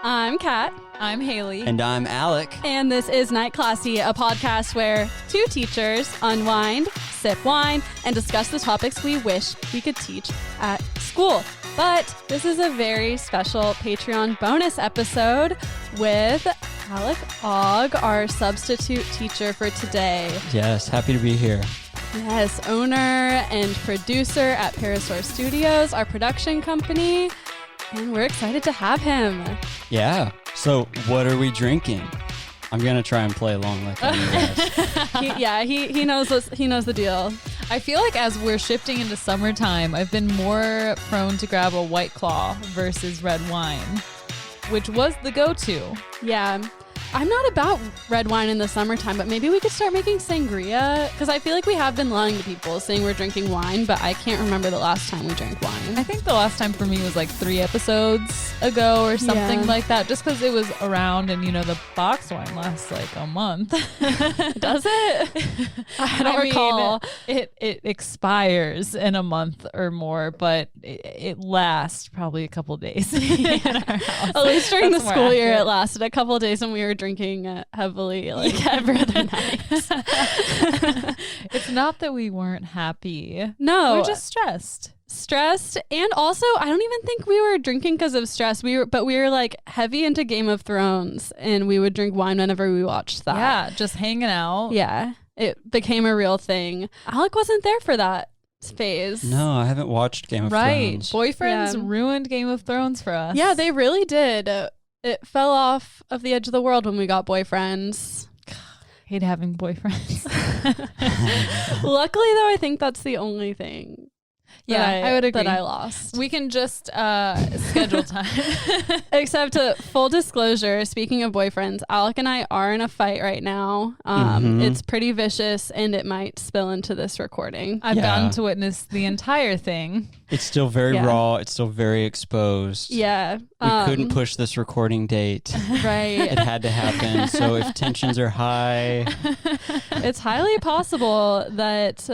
I'm Kat. I'm Haley. And I'm Alec. And this is Night Classy, a podcast where two teachers unwind, sip wine, and discuss the topics we wish we could teach at school. But this is a very special Patreon bonus episode with Alec Ogg, our substitute teacher for today. Yes, happy to be here. Yes, owner and producer at Parasaur Studios, our production company. And we're excited to have him. Yeah. So what are we drinking? I'm going to try and play along like I knew guys. He knows the deal. I feel like as we're shifting into summertime, I've been more prone to grab a White Claw versus red wine, which was the go-to. Yeah. I'm not about red wine in the summertime, but maybe we could start making sangria, because I feel like we have been lying to people saying we're drinking wine, but I can't remember the last time we drank wine. I think the last time for me was like 3 episodes ago or something like that, just because it was around and, you know, the box wine lasts like a month. Does it? I don't recall. It expires in a month or more, but it lasts probably a couple days in our house. At least during the school year, it lasted a couple of days when we were drinking heavily like every other night. It's not that we weren't happy. No. We're just stressed. And also I don't even think we were drinking because of stress. We were like heavy into Game of Thrones, and we would drink wine whenever we watched that. Yeah, just hanging out. Yeah, it became a real thing. Alec wasn't there for that phase. No, I haven't watched Game of Thrones. Boyfriends ruined Game of Thrones for us. Yeah, they really did. It fell off of the edge of the world when we got boyfriends. Hate having boyfriends. Luckily, though, I think that's the only thing. I would agree. That I lost. We can just schedule time. Except full disclosure, speaking of boyfriends, Alec and I are in a fight right now. It's pretty vicious, and it might spill into this recording. I've gotten to witness the entire thing. It's still very raw. It's still very exposed. Yeah. We couldn't push this recording date. Right. It had to happen. So if tensions are high, it's highly possible that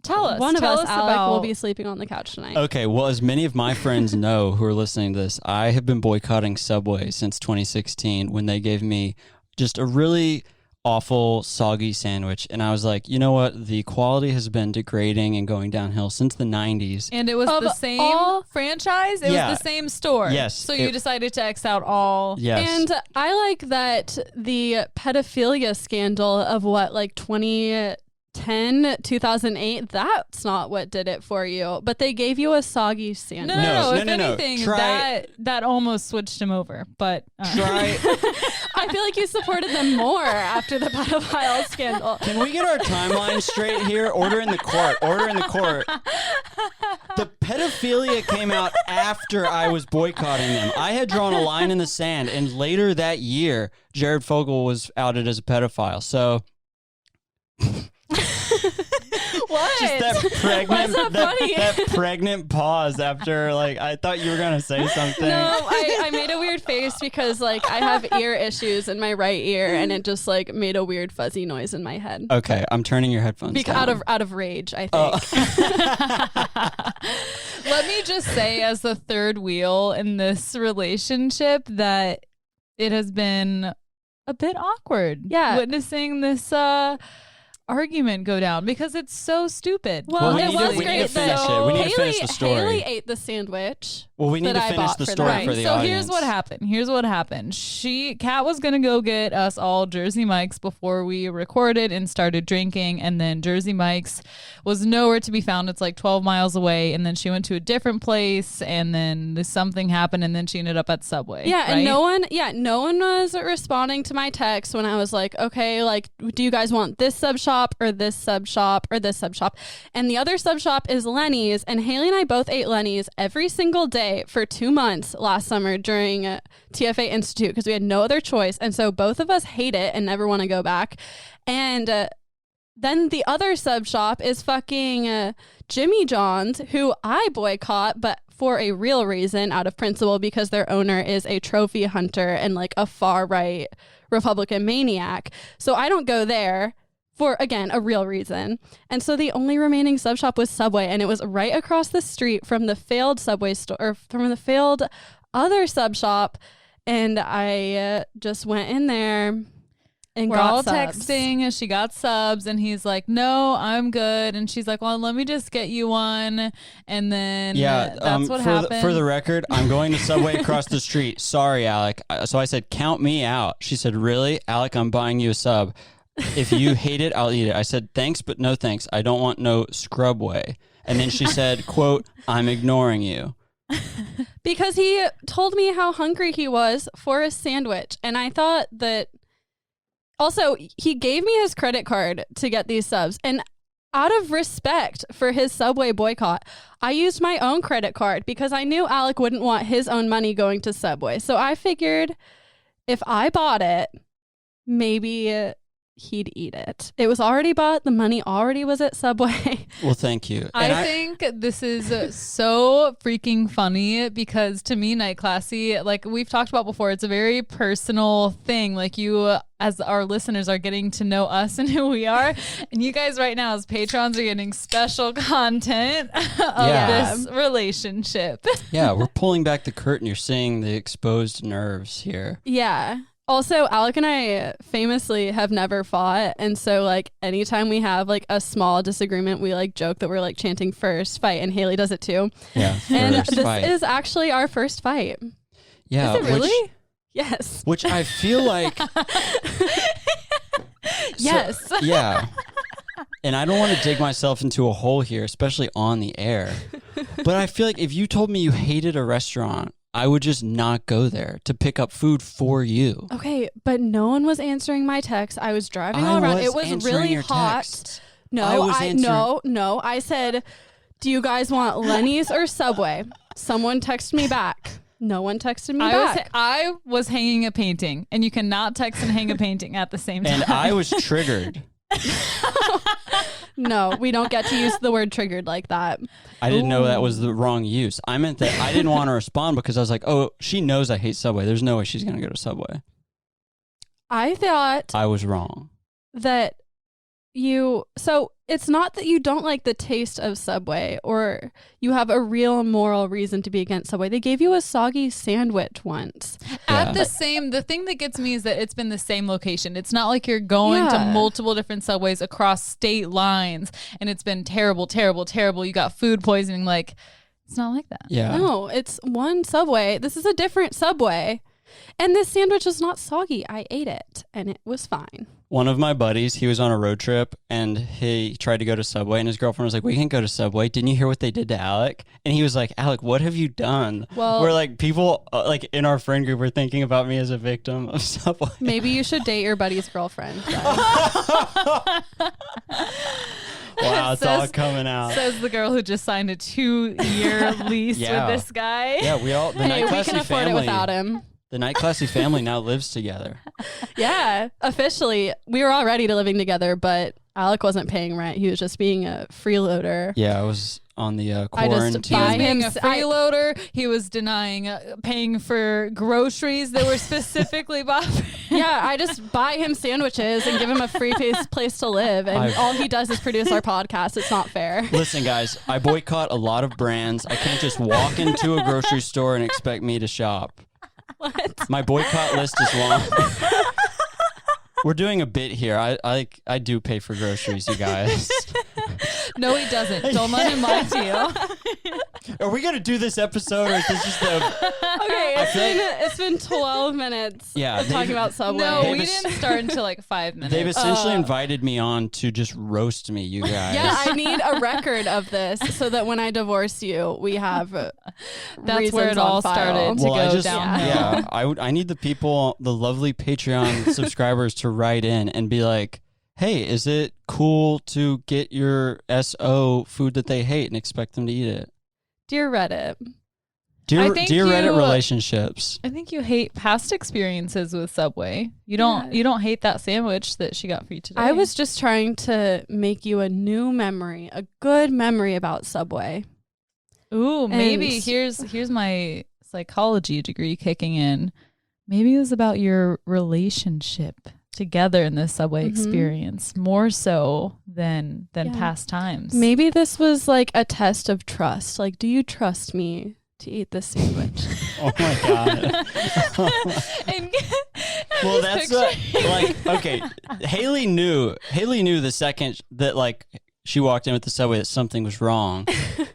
one of us, Alec, will be sleeping on the couch tonight. Okay, well, as many of my friends know who are listening to this, I have been boycotting Subway since 2016 when they gave me just a really awful, soggy sandwich. And I was like, you know what? The quality has been degrading and going downhill since the 90s. And it was the same franchise? It was the same store? Yes. So you decided to X out all... Yes. And I like that the pedophilia scandal of 2008, that's not what did it for you, but they gave you a soggy sandwich. No. If anything, that almost switched him over, but try. I feel like you supported them more after the pedophile scandal. Can we get our timeline straight here? Order in the court. The pedophilia came out after I was boycotting them. I had drawn a line in the sand, and later that year, Jared Fogle was outed as a pedophile. So What? Just that pregnant, funny? that pregnant pause after, I thought you were going to say something. No, I made a weird face because, I have ear issues in my right ear, and it just, made a weird fuzzy noise in my head. Okay, I'm turning your headphones down. Out of rage, I think. Let me just say, as the third wheel in this relationship, that it has been a bit awkward. Yeah. Witnessing this argument go down because it's so stupid. Well, we it need was to- we great. need to finish it. We need to finish the story. Haley ate the sandwich. Well, we need that to I finish bought the for story them. for the so audience. Here's what happened. Kat was gonna go get us all Jersey Mike's before we recorded and started drinking, and then Jersey Mike's was nowhere to be found. It's 12 miles away, and then she went to a different place, and then something happened, and then she ended up at Subway. Yeah, right? and no one was responding to my text when I was like, okay, do you guys want this sub shop or this sub shop or this sub shop? And the other sub shop is Lenny's, and Haley and I both ate Lenny's every single day for 2 months last summer during TFA Institute because we had no other choice, and so both of us hate it and never want to go back. And then the other sub shop is fucking Jimmy John's, who I boycott, but for a real reason, out of principle, because their owner is a trophy hunter and a far right Republican maniac. So I don't go there for, again, a real reason. And so the only remaining sub shop was Subway, and it was right across the street from the failed Subway store, or from the failed other sub shop. And I just went in there and We're got all subs. texting and she got subs and he's like, no, I'm good. And she's like, well, let me just get you one. And then that's what happened. For the record, I'm going to Subway across the street. Sorry, Alec. So I said, count me out. She said, really? Alec, I'm buying you a sub. If you hate it, I'll eat it. I said, thanks, but no thanks. I don't want no Scrubway. And then she said, quote, I'm ignoring you. Because he told me how hungry he was for a sandwich. And I thought that also he gave me his credit card to get these subs. And out of respect for his Subway boycott, I used my own credit card because I knew Alec wouldn't want his own money going to Subway. So I figured if I bought it, maybe he'd eat it. It was already bought. The money already was at Subway. Well, thank you. I think this is so freaking funny because to me, Night Classy, like we've talked about before, it's a very personal thing. Like you, as our listeners, are getting to know us and who we are. And you guys right now as patrons are getting special content of this relationship. Yeah, we're pulling back the curtain. You're seeing the exposed nerves here. Yeah. Also, Alec and I famously have never fought. And so, like, anytime we have, like, a small disagreement, we, like, joke that we're, like, chanting first fight. And Haley does it, too. Yeah, and first this fight. is actually our first fight. Yeah. Is it really? Yes. Which I feel like... Yes. So, yeah. And I don't want to dig myself into a hole here, especially on the air. But I feel like if you told me you hated a restaurant, I would just not go there to pick up food for you. Okay, but no one was answering my text. I was driving all around. It was really hot. Texts. No, I said, do you guys want Lenny's or Subway? Someone texted me back. No one texted me back. I was hanging a painting, and you cannot text and hang a painting at the same time. And I was triggered. No, we don't get to use the word triggered like that. I didn't know that was the wrong use. I meant that I didn't want to respond because I was like, oh, she knows I hate Subway. There's no way she's going to go to Subway. I thought I was wrong. that so it's not that you don't like the taste of Subway or you have a real moral reason to be against Subway. They gave you a soggy sandwich once. At the thing that gets me is that it's been the same location. It's not like you're going to multiple different Subways across state lines and it's been terrible, terrible, terrible. You got food poisoning. Like, it's not like that. Yeah. No, it's one Subway. This is a different Subway. And this sandwich was not soggy. I ate it and it was fine. One of my buddies, he was on a road trip and he tried to go to Subway and his girlfriend was like, we can't go to Subway. Didn't you hear what they did to Alec? And he was like, Alec, what have you done? Well, we're like, people like in our friend group were thinking about me as a victim of Subway. Maybe you should date your buddy's girlfriend. Wow, it's all coming out. Says the girl who just signed a 2-year lease with this guy. Yeah, the Hey, Night we Classy can afford family it without him. The Night Classy family now lives together. Yeah, officially. We were all ready to living together, but Alec wasn't paying rent. He was just being a freeloader. Yeah, I was on the I just quarantine. buy Being him a freeloader, he was denying paying for groceries that were specifically bought. Yeah, I just buy him sandwiches and give him a free place to live. And all he does is produce our podcast. It's not fair. Listen, guys, I boycott a lot of brands. I can't just walk into a grocery store and expect me to shop. What? My boycott list is long. We're doing a bit here. I do pay for groceries, you guys. No, he doesn't. Don't let him lie to you. Are we gonna do this episode, or is this just the? Okay, it's been 12 minutes. Yeah, talking about Subway. No, we didn't start until like 5 minutes. They've essentially invited me on to just roast me, you guys. Yeah, I need a record of this so that when I divorce you, we have. That's where it all started to go downhill. Yeah, I need the lovely Patreon subscribers to write in and be like, hey, is it cool to get your SO food that they hate and expect them to eat it? Dear Reddit. Dear Reddit relationships. I think you hate past experiences with Subway. You don't hate that sandwich that she got for you today. I was just trying to make you a new memory, a good memory about Subway. Ooh, maybe here's my psychology degree kicking in. Maybe it was about your relationship together in this Subway experience, more so than past times. Maybe this was like a test of trust. Like, do you trust me to eat this sandwich. Oh my God. And Well, that's okay. Haley knew the second that like she walked in with the Subway that something was wrong.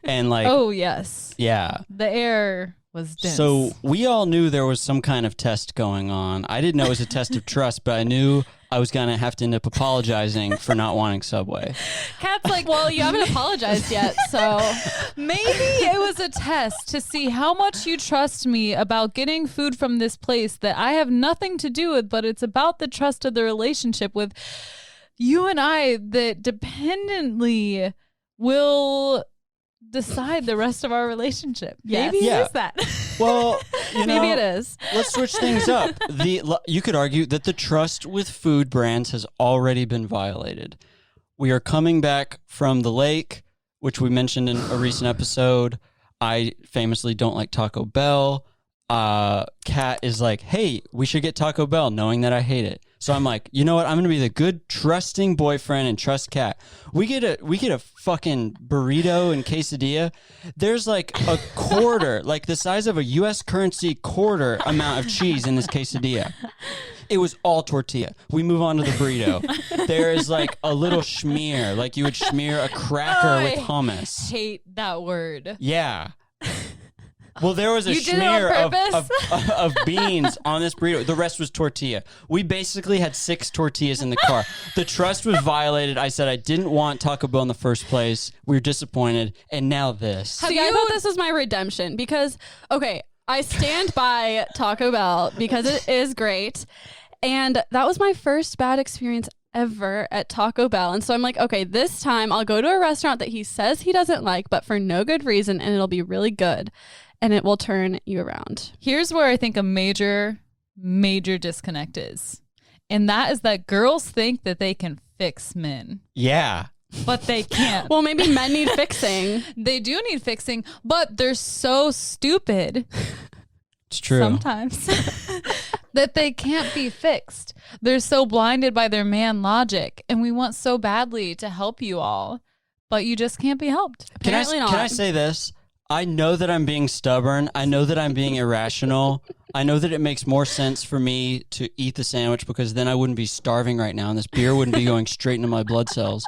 And like, oh yes. yeah. The air was dense. So we all knew there was some kind of test going on. I didn't know it was a test of trust, but I knew I was going to have to end up apologizing for not wanting Subway. Kat's like, Well, you haven't apologized yet, so maybe it was a test to see how much you trust me about getting food from this place that I have nothing to do with, but it's about the trust of the relationship with you and I that dependently will decide the rest of our relationship. Yes. Maybe Yeah. it is that. Well, maybe it is. Let's switch things up. You could argue that the trust with food brands has already been violated. We are coming back from the lake, which we mentioned in a recent episode. I famously don't like Taco Bell. Kat is like, hey, we should get Taco Bell, knowing that I hate it. So I'm like, you know what? I'm gonna be the good, trusting boyfriend and trust Kat. We get a fucking burrito and quesadilla. There's like a quarter, like the size of a U.S. currency quarter amount of cheese in this quesadilla. It was all tortilla. We move on to the burrito. There is like a little schmear, like you would schmear a cracker with hummus. I hate that word. Yeah. Well, there was a You did it on smear purpose? of beans on this burrito. The rest was tortilla. We basically had 6 tortillas in the car. The trust was violated. I said I didn't want Taco Bell in the first place. We were disappointed. And now this. See, I thought this was my redemption because, okay, I stand by Taco Bell because it is great. And that was my first bad experience ever at Taco Bell. And so I'm like, okay, this time I'll go to a restaurant that he says he doesn't like, but for no good reason, and it'll be really good. And it will turn you around. Here's where I think a major disconnect is. And that is that girls think that they can fix men. Yeah. But they can't. Well, maybe men need fixing. They do need fixing, but they're so stupid It's true. sometimes that they can't be fixed. They're so blinded by their man logic. And we want so badly to help you all, but you just can't be helped. Apparently not. Can I say this? I know that I'm being stubborn. I know that I'm being irrational. I know that it makes more sense for me to eat the sandwich because then I wouldn't be starving right now and this beer wouldn't be going straight into my blood cells.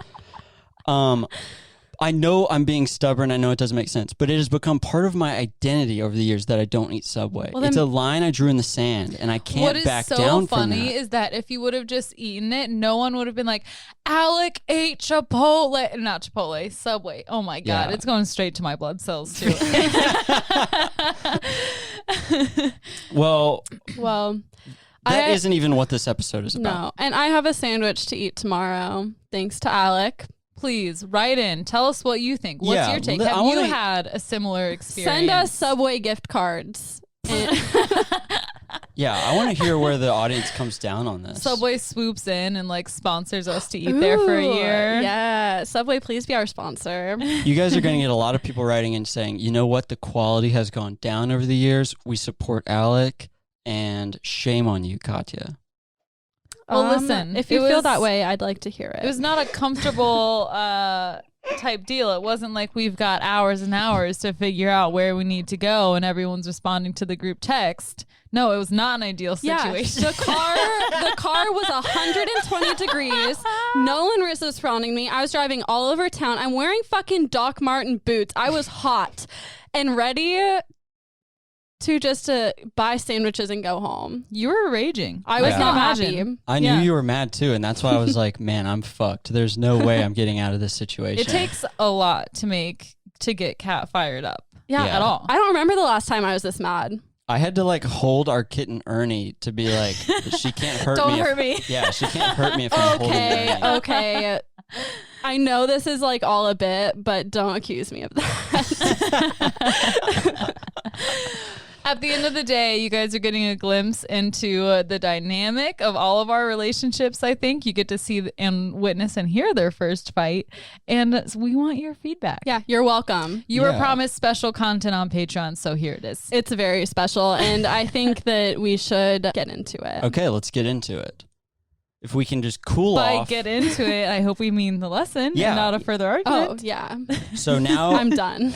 I know I'm being stubborn. I know it doesn't make sense, but it has become part of my identity over the years that I don't eat Subway. Well, it's a line I drew in the sand, and I can't back down from that. What is so funny is that if you would have just eaten it, no one would have been like, Alec ate Chipotle. Not Chipotle, Subway. Oh my God. Yeah. It's going straight to my blood cells too. Well, that I- isn't even what this episode is about. No. And I have a sandwich to eat tomorrow, thanks to Alec. Please write in. Tell us what you think. What's Yeah, your take? I Have you wanna- had a similar experience? Send us Subway gift cards. And Yeah, I want to hear where the audience comes down on this. Subway swoops in and like sponsors us to eat there for a Ooh, year. Yeah. Subway, please be our sponsor. You guys are going to get a lot of people writing in saying, you know what, the quality has gone down over the years. We support Alec, and shame on you, Katya. Well, listen, if you it feel was- that way, I'd like to hear it. It was not a comfortable type deal. It wasn't like we've got hours and hours to figure out where we need to go and everyone's responding to the group text. No, it was not an ideal situation. Yeah, the car was 120 degrees. Nolan Riz was frowning me. I was driving all over town. I'm wearing fucking Doc Marten boots. I was hot and ready to just buy sandwiches and go home. You were raging. I was Yeah. not Imagine. happy. I knew Yeah. you were mad too, and that's why I was like, man, I'm fucked. There's no way I'm getting out of this situation. It takes a lot to get Kat fired up. Yeah, Yeah. At all. I don't remember the last time I was this mad. I had to like hold our kitten Ernie to be like, she can't hurt Don't me. hurt me. Yeah, she can't hurt me if I'm holding Okay, Ernie. okay. I know this is like all a bit, but don't accuse me of that. At the end of the day, you guys are getting a glimpse into the dynamic of all of our relationships. I think you get to see and witness and hear their first fight. And we want your feedback. Yeah, you're welcome. You were Yeah. promised special content on Patreon, so here it is. It's very special, and I think that we should get into it. Okay, let's get into it. if we can just cool By off. get into it, I hope we mean the lesson Yeah. and not a further Oh, argument. yeah. So now I'm done.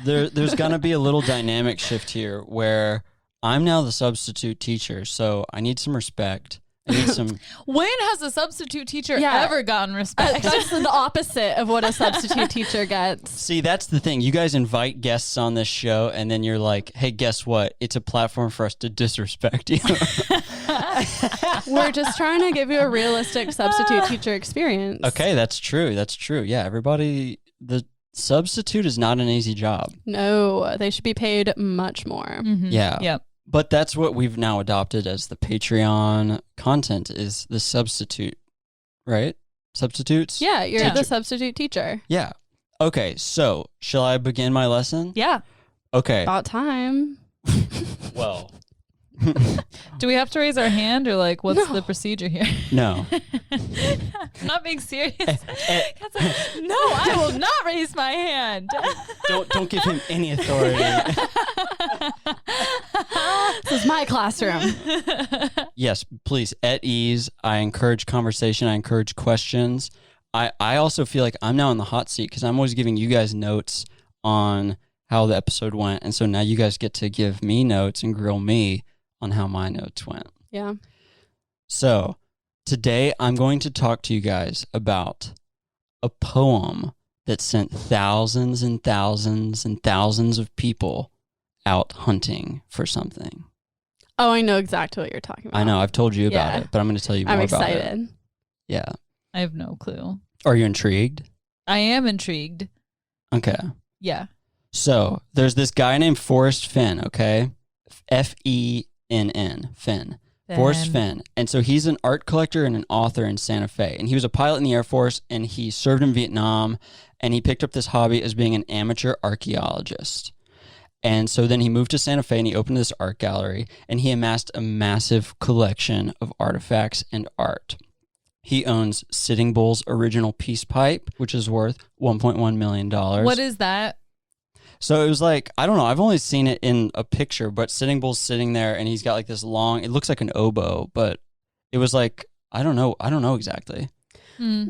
there's going to be a little dynamic shift here where I'm now the substitute teacher, so I need some respect. I need some. When has a substitute teacher Yeah. ever gotten respect? That's the opposite of what a substitute teacher gets. See, that's the thing. You guys invite guests on this show, and then you're like, hey, guess what? It's a platform for us to disrespect you. We're just trying to give you a realistic substitute teacher experience. Okay, that's true. That's true. Yeah, everybody, the substitute is not an easy job. No, they should be paid much more. Mhm. Yeah. Yep. But that's what we've now adopted as the Patreon content is the substitute, right? Substitutes? Yeah, you're Yeah. the substitute teacher. Yeah. Okay, so shall I begin my lesson? Yeah. Okay. About time. Well, Do we have to raise our hand or like what's No. the procedure here? no. I'm not being serious. Kat's like, no, I will not raise my hand. Don't give him any authority. This is my classroom. Yes, please, at ease. I encourage conversation. I encourage questions. I also feel like I'm now in the hot seat because I'm always giving you guys notes on how the episode went. And so now you guys get to give me notes and grill me on how my notes went. Yeah. So today I'm going to talk to you guys about a poem that sent thousands and thousands and thousands of people out hunting for something. Oh, I know exactly what you're talking about. I know, I've told you about Yeah. it, but I'm going to tell you more I'm about it. excited. Yeah. I have no clue. Are you intrigued? I am intrigued. Okay. Yeah. So there's this guy named Forrest Fenn, okay? Fenn, Fenn. Forrest Fenn. And so he's an art collector and an author in Santa Fe. And he was a pilot in the Air Force, and he served in Vietnam, and he picked up this hobby as being an amateur archaeologist. And so then he moved to Santa Fe, and he opened this art gallery, and he amassed a massive collection of artifacts and art. He owns Sitting Bull's original peace pipe, which is worth $1.1 million. What is that? So it was like, I don't know, I've only seen it in a picture, but Sitting Bull's sitting there and he's got like this long, it looks like an oboe, but it was like, I don't know exactly.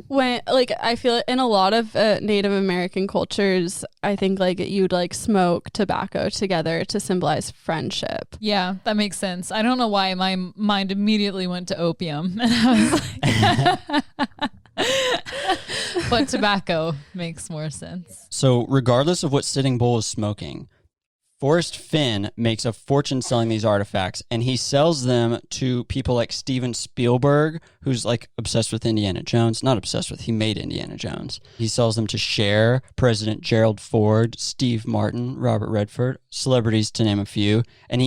When I feel in a lot of Native American cultures, I think like you'd like smoke tobacco together to symbolize friendship. Yeah, that makes sense. I don't know why my mind immediately went to opium. And I was like, but tobacco makes more sense. So regardless of what Sitting Bull is smoking, Forrest Fenn makes a fortune selling these artifacts, and he sells them to people like Steven Spielberg, who's like obsessed with Indiana Jones. Not obsessed with, he made Indiana Jones. He sells them to Cher, President Gerald Ford, Steve Martin, Robert Redford, celebrities to name a few, and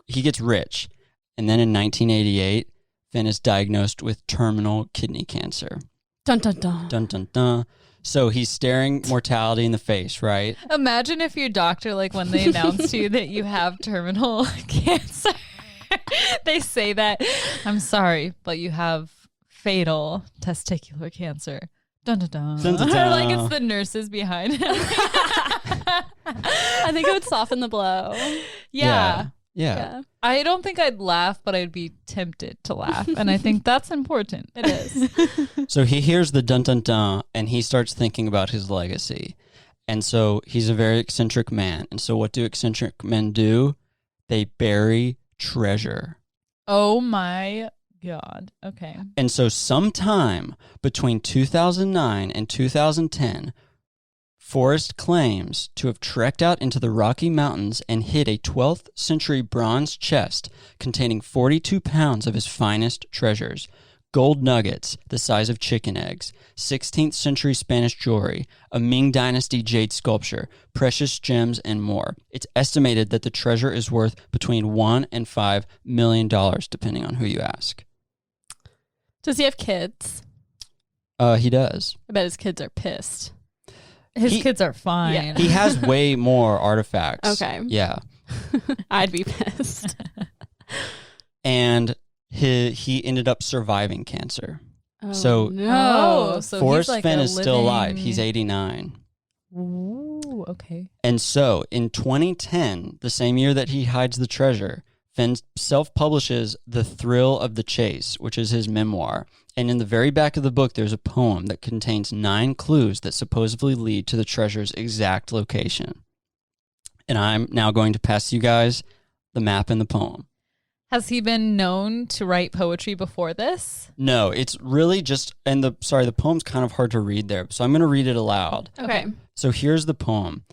he gets rich. And then in 1988, Fenn is diagnosed with terminal kidney cancer. Dun dun dun. Dun dun dun. So he's staring mortality in the face, right? Imagine if your doctor, like when they announce to you that you have terminal cancer, they say that, I'm sorry, but you have fatal testicular cancer. Dun dun dun. Dun, dun, dun. Like it's the nurses behind him. I think it would soften the blow. Yeah. Yeah. I don't think I'd laugh, but I'd be tempted to laugh. And I think that's important. It is. So he hears the dun dun dun and he starts thinking about his legacy. And so he's a very eccentric man. And so what do eccentric men do? They bury treasure. Oh my God. Okay. And so sometime between 2009 and 2010, Forrest claims to have trekked out into the Rocky Mountains and hid a 12th century bronze chest containing 42 pounds of his finest treasures, gold nuggets the size of chicken eggs, 16th century Spanish jewelry, a Ming Dynasty jade sculpture, precious gems, and more. It's estimated that the treasure is worth between $1 and $5 million, depending on who you ask. Does he have kids? He does. I bet his kids are pissed. His He- kids are fine. Yeah. He has way more artifacts. Okay. Yeah. I'd be pissed. And he ended up surviving cancer. So- no. Oh, so Forrest he's like Fenn a is still alive. living- He's 89. Ooh, okay. And so in 2010, the same year that he hides the treasure, Fenn self-publishes The Thrill of the Chase, which is his memoir. And in the very back of the book, there's a poem that contains 9 clues that supposedly lead to the treasure's exact location. And I'm now going to pass you guys the map and the poem. Has he been known to write poetry before this? No, it's really just, and the poem's kind of hard to read there, so I'm going to read it aloud. Okay. So here's the poem.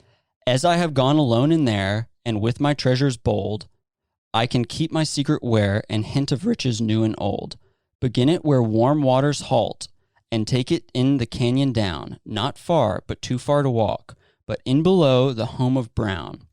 As I have gone alone in there, and with my treasures bold, I can keep my secret where and hint of riches new and old. Begin it where warm waters halt, and take it in the canyon down, not far, but too far to walk, but in below the home of Brown.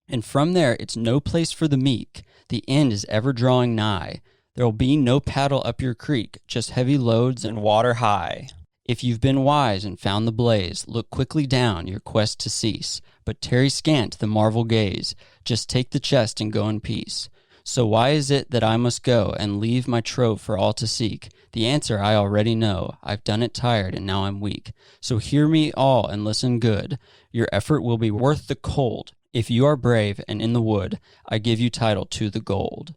And from there it's no place for the meek, the end is ever drawing nigh. There'll be no paddle up your creek, just heavy loads and water high. If you've been wise and found the blaze, look quickly down your quest to cease, but tarry scant the marvel gaze, just take the chest and go in peace. So why is it that I must go and leave my trove for all to seek? The answer I already know. I've done it tired and now I'm weak. So hear me all and listen good. Your effort will be worth the cold. If you are brave and in the wood, I give you title to the gold.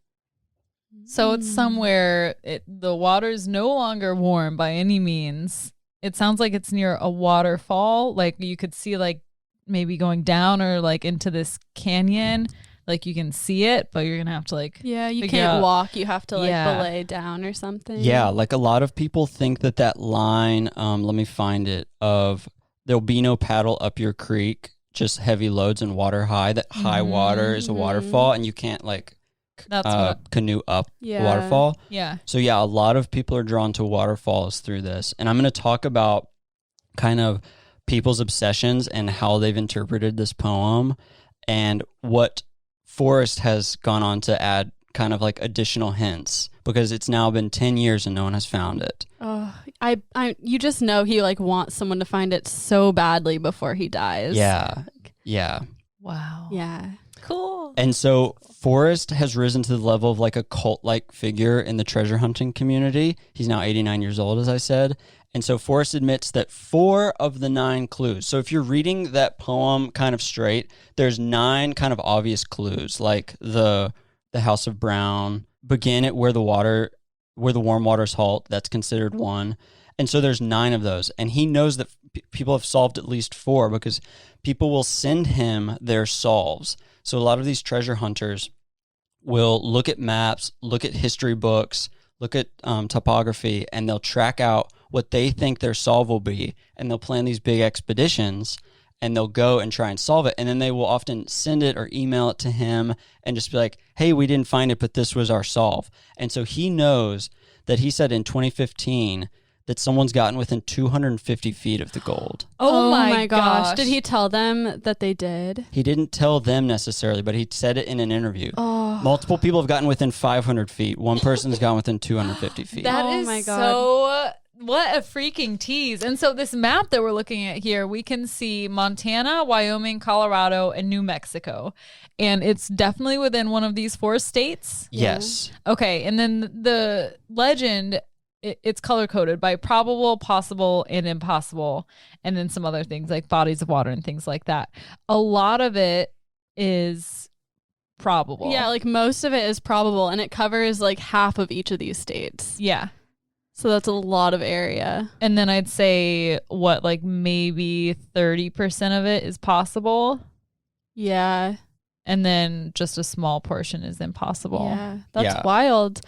So it's somewhere, the water's no longer warm by any means. It sounds like it's near a waterfall. Like you could see like maybe going down or like into this canyon. Like you can see it, but you're going to have to like you figure can't out. walk. You have to like belay down or something. Yeah, like a lot of people think that line, let me find it, of there'll be no paddle up your creek, just heavy loads and water high. That high water is a waterfall and you can't like canoe up a waterfall. Yeah. So yeah, a lot of people are drawn to waterfalls through this. And I'm going to talk about kind of people's obsessions and how they've interpreted this poem and what Forrest has gone on to add kind of like additional hints because it's now been 10 years and no one has found it. Oh, you just know he like wants someone to find it so badly before he dies. Yeah. Yeah. Wow. Yeah. Cool. And so Forrest has risen to the level of like a cult-like figure in the treasure hunting community. He's now 89 years old, as I said. And so Forrest admits that 4 of the 9 clues. So if you're reading that poem kind of straight, there's 9 kind of obvious clues, like the House of Brown, begin at where the warm waters halt. That's considered 1. And so there's 9 of those. And he knows that people have solved at least 4 because people will send him their solves. So a lot of these treasure hunters will look at maps, look at history books, look at topography, and they'll track out what they think their solve will be, and they'll plan these big expeditions, and they'll go and try and solve it, and then they will often send it or email it to him and just be like, hey, we didn't find it, but this was our solve. And so he knows that he said in 2015 that someone's gotten within 250 feet of the gold. Oh my gosh. Did he tell them that they did? He didn't tell them necessarily, but he said it in an interview. Oh. Multiple people have gotten within 500 feet. One person's gotten within 250 feet. That Oh is my God. so... What a freaking tease. And so this map that we're looking at here, we can see Montana, Wyoming, Colorado, and New Mexico. And it's definitely within one of these 4 states. Yes. Okay. And then the legend, it's color-coded by probable, possible, and impossible. And then some other things like bodies of water and things like that. A lot of it is probable. Yeah, like most of it is probable, and it covers like half of each of these states. Yeah. So that's a lot of area. And then I'd say like maybe 30% of it is possible. Yeah. And then just a small portion is impossible. Yeah. That's Yeah. wild.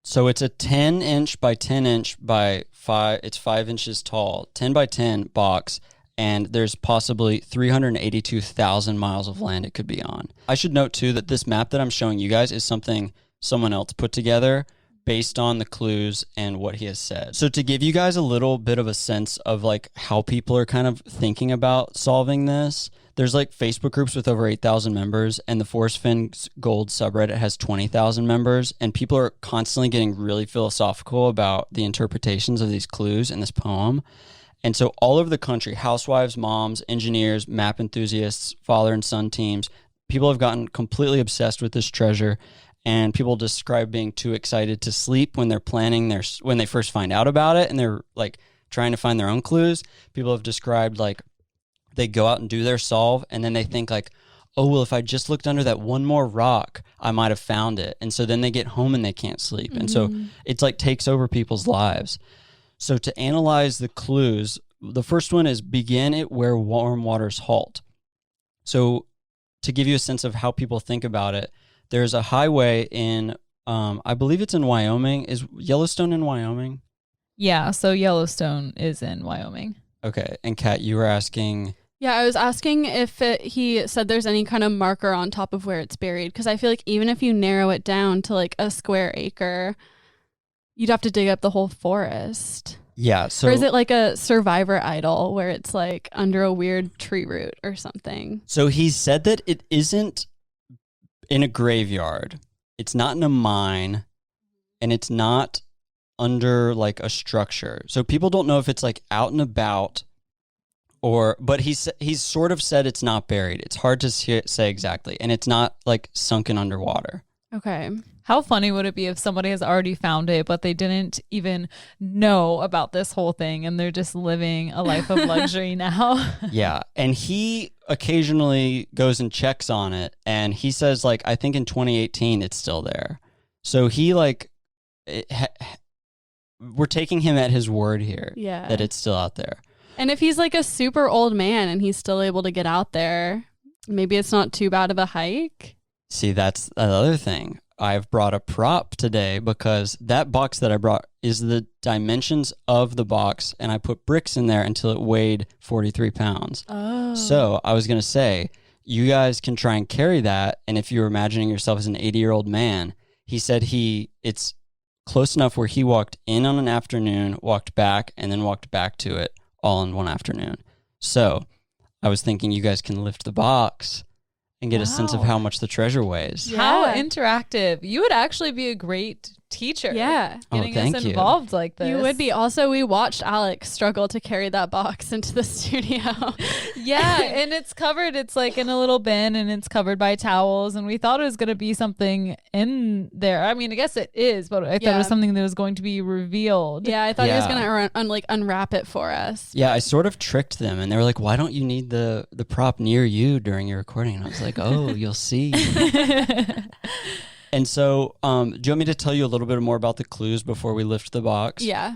So it's a 10 inch by 10 inch by 5, it's 5 inches tall, 10 by 10 box, and there's possibly 382,000 miles of land it could be on. I should note too that this map that I'm showing you guys is something someone else put together based on the clues and what he has said. So to give you guys a little bit of a sense of like how people are kind of thinking about solving this, there's like Facebook groups with over 8,000 members, and the Forrest Fenn Gold subreddit has 20,000 members, and people are constantly getting really philosophical about the interpretations of these clues in this poem. And so all over the country, housewives, moms, engineers, map enthusiasts, father and son teams, people have gotten completely obsessed with this treasure. And people describe being too excited to sleep when they're planning when they first find out about it and they're like trying to find their own clues. People have described like they go out and do their solve and then they think like, oh, well, if I just looked under that one more rock, I might have found it. And so then they get home and they can't sleep. And so it's like takes over people's lives. So to analyze the clues, the first one is begin it where warm waters halt. So to give you a sense of how people think about it, there's a highway in, I believe it's in Wyoming. Is Yellowstone in Wyoming? Yeah, so Yellowstone is in Wyoming. Okay. And Kat, you were asking... Yeah, I was asking if he said there's any kind of marker on top of where it's buried, because I feel like even if you narrow it down to like a square acre, you'd have to dig up the whole forest. Yeah. So, or is it like a survivor idol where it's like under a weird tree root or something? So he said that it isn't in a graveyard. It's not in a mine, and it's not under like a structure. So people don't know if it's like out and about. But he's sort of said it's not buried. It's hard to say exactly. And it's not like sunken underwater. Okay. How funny would it be if somebody has already found it, but they didn't even know about this whole thing and they're just living a life of luxury now? Yeah. And he occasionally goes and checks on it. And he says, like, I think in 2018, it's still there. So he like, we're taking him at his word here. Yeah. That it's still out there. And if he's like a super old man and he's still able to get out there, maybe it's not too bad of a hike. See, that's another thing. I've brought a prop today because that box that I brought is the dimensions of the box, and I put bricks in there until it weighed 43 pounds. Oh. So I was going to say, you guys can try and carry that, and if you're imagining yourself as an 80-year-old man, he said it's close enough where he walked in on an afternoon, walked back, and then walked back to it all in one afternoon. So I was thinking you guys can lift the box and get a sense of how much the treasure weighs. Yeah. How interactive. You would actually be a great teacher. Yeah. Getting thank us you. involved like this. You would be. Also, we watched Alex struggle to carry that box into the studio. Yeah, and it's covered. It's like in a little bin and it's covered by towels. And we thought it was going to be something in there. I mean, I guess it is, but I thought it was something that was going to be revealed. Yeah, I thought he was going to unwrap it for us. Yeah, I sort of tricked them, and they were like, why don't you need the prop near you during your recording? And I was like, oh, you'll see. And so, do you want me to tell you a little bit more about the clues before we lift the box? Yeah.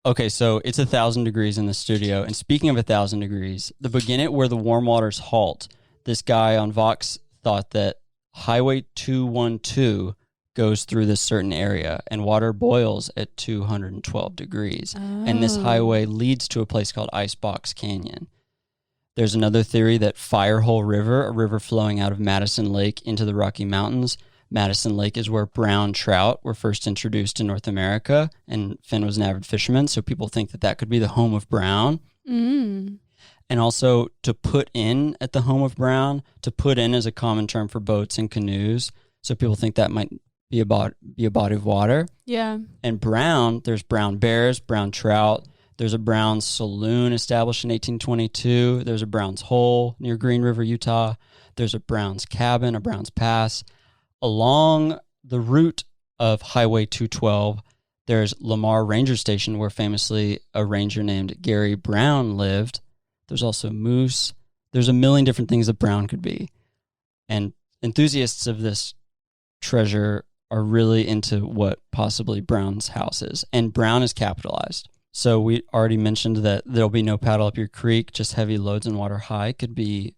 Okay, so it's 1,000 degrees in the studio. And speaking of 1,000 degrees, the begin it where the warm waters halt. This guy on Vox thought that Highway 212 goes through this certain area, and water boils at 212 degrees. Oh. And this highway leads to a place called Icebox Canyon. There's another theory that Firehole River, a river flowing out of Madison Lake into the Rocky Mountains. Madison Lake is where brown trout were first introduced in North America, and Fenn was an avid fisherman, so people think that that could be the home of brown. Mm. And also to put in at the home of brown, to put in is a common term for boats and canoes, so people think that might be a body of water. Yeah. And brown, there's brown bears, brown trout. There's a Brown's Saloon established in 1822. There's a Brown's Hole near Green River, Utah. There's a Brown's Cabin, a Brown's Pass. Along the route of Highway 212, there's Lamar Ranger Station, where famously a ranger named Gary Brown lived. There's also moose. There's a million different things that Brown could be. And enthusiasts of this treasure are really into what possibly Brown's house is. And Brown is capitalized. So we already mentioned that there'll be no paddle up your creek, just heavy loads and water high. Could be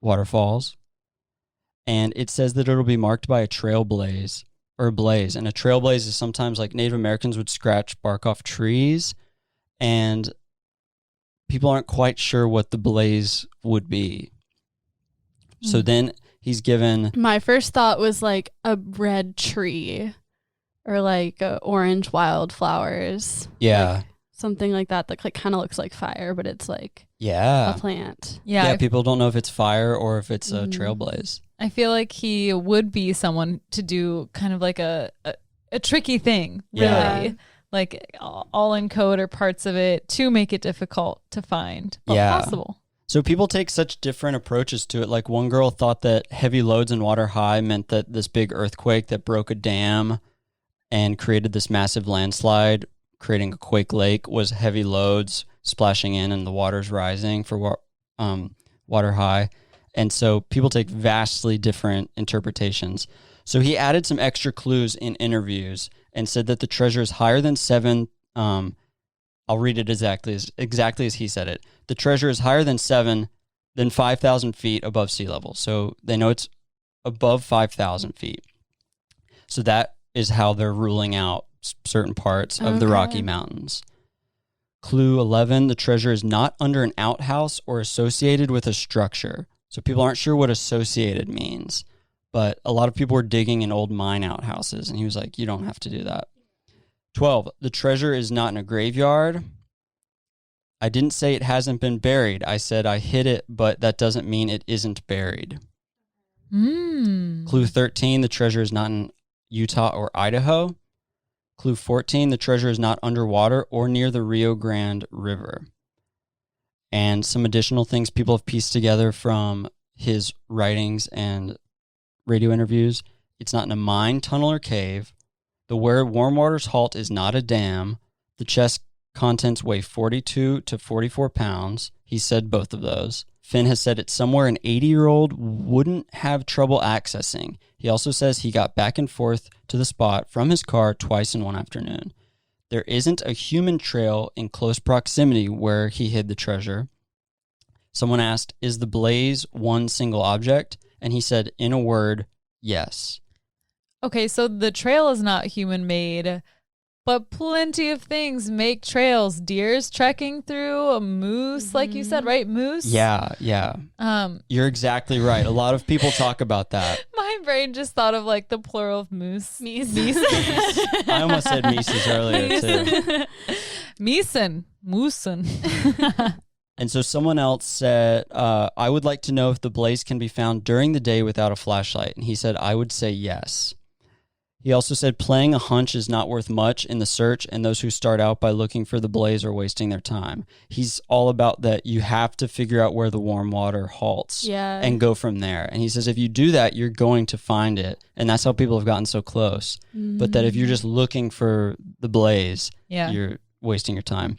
waterfalls. And it says that it'll be marked by a trailblaze or a blaze. And a trailblaze is sometimes like Native Americans would scratch bark off trees, and people aren't quite sure what the blaze would be. So then he's given... My first thought was like a red tree or like orange wildflowers. Yeah. Like something like that like kind of looks like fire, but it's like Yeah. a plant. Yeah, People don't know if it's fire or if it's a trailblaze. I feel like he would be someone to do kind of like a tricky thing, really. Yeah. Like all encode or parts of it to make it difficult to find, but possible. So people take such different approaches to it. Like one girl thought that heavy loads and water high meant that this big earthquake that broke a dam and created this massive landslide, creating a quake lake, was heavy loads splashing in and the water's rising for water high. And so people take vastly different interpretations. So he added some extra clues in interviews and said that the treasure is higher than 7. I'll read it exactly as he said it. The treasure is higher than 5,000 feet above sea level. So they know it's above 5,000 feet. So that is how they're ruling out certain parts of the Rocky Mountains. Clue 11, the treasure is not under an outhouse or associated with a structure. So people aren't sure what associated means, but a lot of people were digging in old mine outhouses, and he was like, you don't have to do that. 12, the treasure is not in a graveyard. I didn't say it hasn't been buried. I said I hid it, but that doesn't mean it isn't buried. Clue 13, the treasure is not in Utah or Idaho. Clue 14, the treasure is not underwater or near the Rio Grande River. And some additional things people have pieced together from his writings and radio interviews. It's not in a mine, tunnel, or cave. The where warm waters halt is not a dam. The chest contents weigh 42 to 44 pounds. He said both of those. Fenn has said it's somewhere an 80-year-old wouldn't have trouble accessing. He also says he got back and forth to the spot from his car twice in one afternoon. There isn't a human trail in close proximity where he hid the treasure. Someone asked, is the blaze one single object? And he said, in a word, yes. Okay, so the trail is not human-made, but plenty of things make trails. Deer's trekking through, a moose, like you said, right? Moose? Yeah. You're exactly right. A lot of people talk about that. My brain just thought of like the plural of moose. Meese. I almost said Mises earlier, too. Moosin. And so someone else said, I would like to know if the blaze can be found during the day without a flashlight. And he said, I would say yes. He also said playing a hunch is not worth much in the search, and those who start out by looking for the blaze are wasting their time. He's all about that you have to figure out where the warm water halts and go from there. And he says if you do that, you're going to find it. And that's how people have gotten so close. But that if you're just looking for the blaze, you're wasting your time.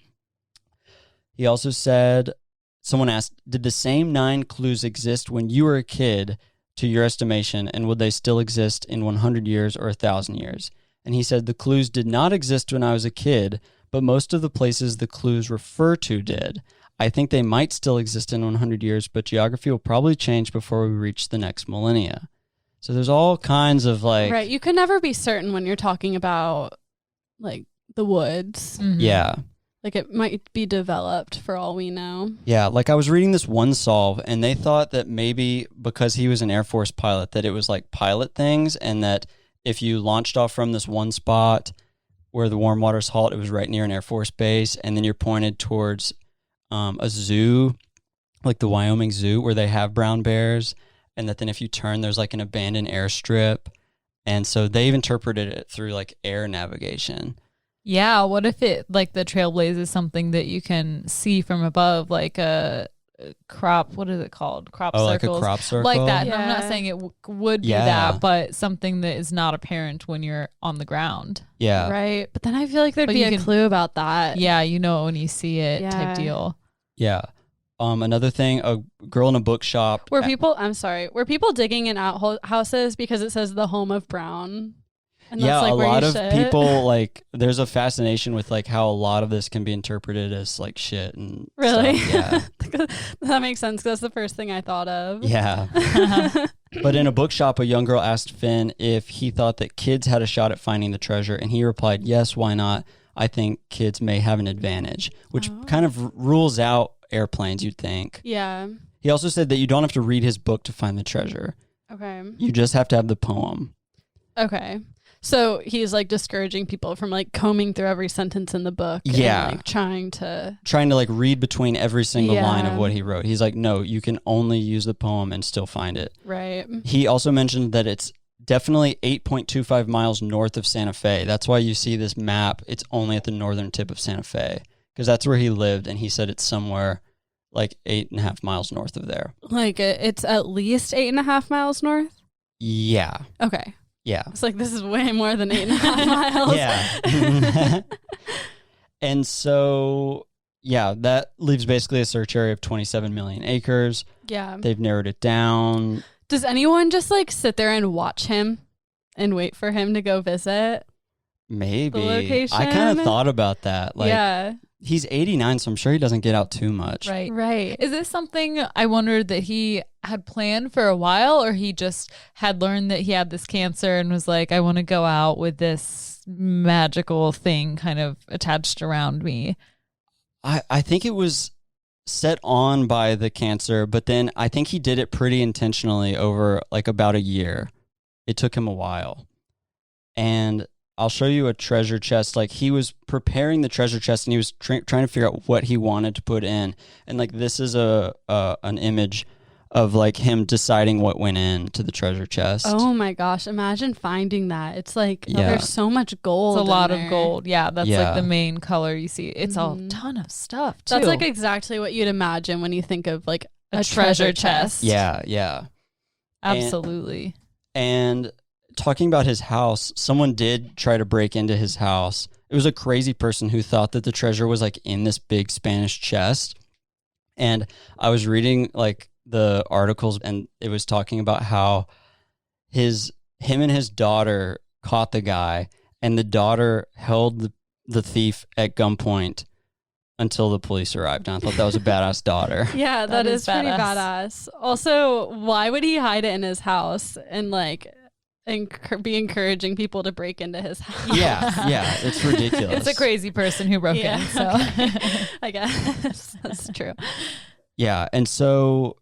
He also said, someone asked, did the same 9 clues exist when you were a kid to your estimation, and would they still exist in 100 years or 1,000 years? And he said, the clues did not exist when I was a kid, but most of the places the clues refer to did. I think they might still exist in 100 years, but geography will probably change before we reach the next millennia. So there's all kinds of like... Right, you can never be certain when you're talking about like the woods. Yeah. Like it might be developed for all we know. Yeah, like I was reading this one solve, and they thought that maybe because he was an Air Force pilot, that it was like pilot things, and that if you launched off from this one spot where the warm waters halt, it was right near an Air Force base, and then you're pointed towards a zoo, like the Wyoming Zoo, where they have brown bears, and that then if you turn, there's like an abandoned airstrip. And so they've interpreted it through like air navigation. Yeah, what if it, like the trailblaze is something that you can see from above, like a crop, what is it called? Crop circles. Like a crop circle? Like that. Yeah. And I'm not saying it would be that, but something that is not apparent when you're on the ground. Yeah. Right. But then I feel like there'd be a clue about that. Yeah, you know when you see it type deal. Yeah. Another thing, a girl in a bookshop. Were people digging in outhouses because it says the home of Brown? And Yeah, like a lot of shit? people, like, there's a fascination with, like, how a lot of this can be interpreted as, like, shit and really? stuff. Yeah. That makes sense because that's the first thing I thought of. Yeah. But in a bookshop, a young girl asked Fenn if he thought that kids had a shot at finding the treasure, and he replied, yes, why not? I think kids may have an advantage, which kind of rules out airplanes, you'd think. Yeah. He also said that you don't have to read his book to find the treasure. Okay. You just have to have the poem. Okay. So he's like discouraging people from like combing through every sentence in the book. Yeah. And, like trying to like read between every single line of what he wrote. He's like, no, you can only use the poem and still find it. Right. He also mentioned that it's definitely 8.25 miles north of Santa Fe. That's why you see this map. It's only at the northern tip of Santa Fe because that's where he lived. And he said it's somewhere like 8.5 miles north of there. Like it's at least 8.5 miles north? Yeah. Okay. Yeah. It's like, this is way more than 8.5 miles. Yeah. And so, yeah, that leaves basically a search area of 27 million acres. Yeah. They've narrowed it down. Does anyone just like sit there and watch him and wait for him to go visit? Maybe. The location? I kind of thought about that. Like, yeah. he's 89, so I'm sure he doesn't get out too much. Right. Right. Is this something I wondered that he had planned for a while, or he just had learned that he had this cancer and was like, I want to go out with this magical thing kind of attached around me? I think it was set on by the cancer, but then I think he did it pretty intentionally over like about a year. It took him a while. And I'll show you a treasure chest. Like, he was preparing the treasure chest and he was trying to figure out what he wanted to put in. And like, this is an image of like him deciding what went into the treasure chest. Oh my gosh. Imagine finding that. It's like, Yeah. there's so much gold. It's a lot in of there. gold. Yeah, that's Yeah. like the main color you see. It's a ton of stuff too. That's like exactly what you'd imagine when you think of like a treasure chest. Yeah, yeah. Absolutely. And talking about his house, someone did try to break into his house. It was a crazy person who thought that the treasure was like in this big Spanish chest. And I was reading like the articles, and it was talking about how him and his daughter caught the guy, and the daughter held the thief at gunpoint until the police arrived. And I thought that was a badass daughter. Yeah, That is is pretty badass. badass. Also, why would he hide it in his house and like be encouraging people to break into his house? Yeah, it's ridiculous. It's a crazy person who broke in. So I guess that's true. Yeah, and so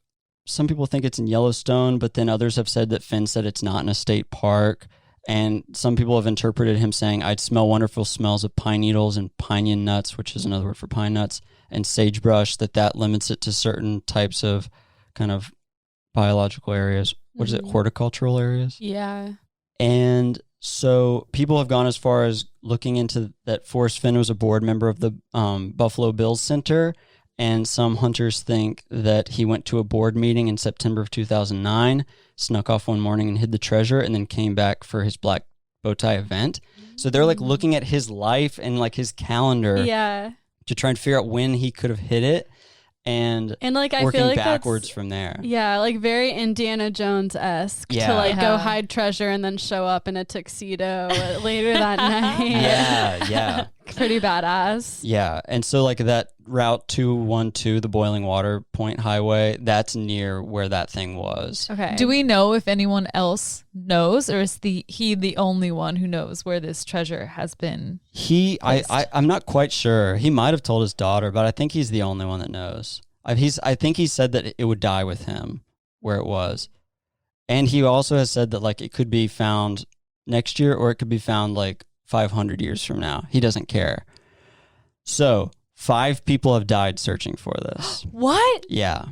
some people think it's in Yellowstone, but then others have said that Finn said it's not in a state park. And some people have interpreted him saying, I'd smell wonderful smells of pine needles and pinyon nuts, which is another word for pine nuts, and sagebrush, that limits it to certain types of kind of biological areas. What is it? Horticultural areas? Yeah. And so people have gone as far as looking into that Forrest Fenn was a board member of the Buffalo Bills Center. And some hunters think that he went to a board meeting in September of 2009, snuck off one morning and hid the treasure, and then came back for his black bow tie event. So they're like looking at his life and like his calendar Yeah. to try and figure out when he could have hid it, and like I working feel like backwards that's, from there. Yeah, like very Indiana Jones-esque Yeah. to like go Yeah. hide treasure and then show up in a tuxedo later that night. Yeah. Pretty badass. Yeah. And so like that Route 212, the Boiling Water Point Highway, that's near where that thing was. Okay. do we know if anyone else knows, or is he the only one who knows where this treasure has been? I'm not quite sure. He might have told his daughter, but I think he's the only one that knows. I think he said that it would die with him where it was. And he also has said that like it could be found next year, or it could be found like 500 years from now. He doesn't care. So 5 people have died searching for this. What? Yeah.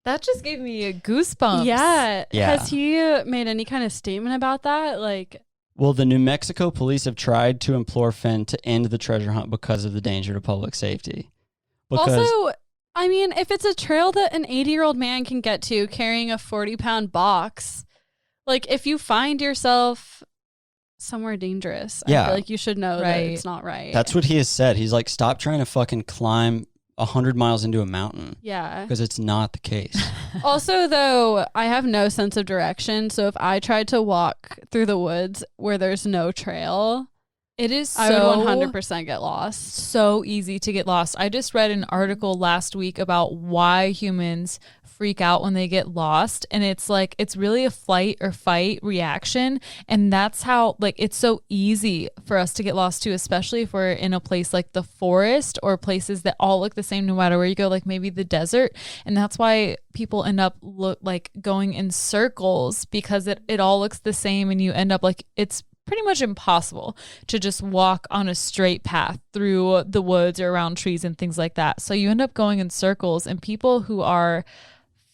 That just gave me goosebumps. Yeah. Yeah. Has he made any kind of statement about that? Like, Well, the New Mexico police have tried to implore Fenn to end the treasure hunt because of the danger to public safety. Because also, I mean, if it's a trail that an 80-year-old man can get to carrying a 40-pound box, like if you find yourself somewhere dangerous, I Yeah. feel like you should know that Right. it's not right. that's what he has said. He's like, stop trying to fucking climb 100 miles into a mountain, Yeah. because it's not the case. Also, though, I have no sense of direction. So if I tried to walk through the woods where there's no trail, It is I would 100% get lost. so easy to get lost. I just read an article last week about why humans freak out when they get lost, and it's like it's really a flight or fight reaction, and that's how like it's so easy for us to get lost too, especially if we're in a place like the forest or places that all look the same no matter where you go, like maybe the desert. And that's why people end up going in circles, because it all looks the same, and you end up like it's pretty much impossible to just walk on a straight path through the woods or around trees and things like that. So you end up going in circles, and people who are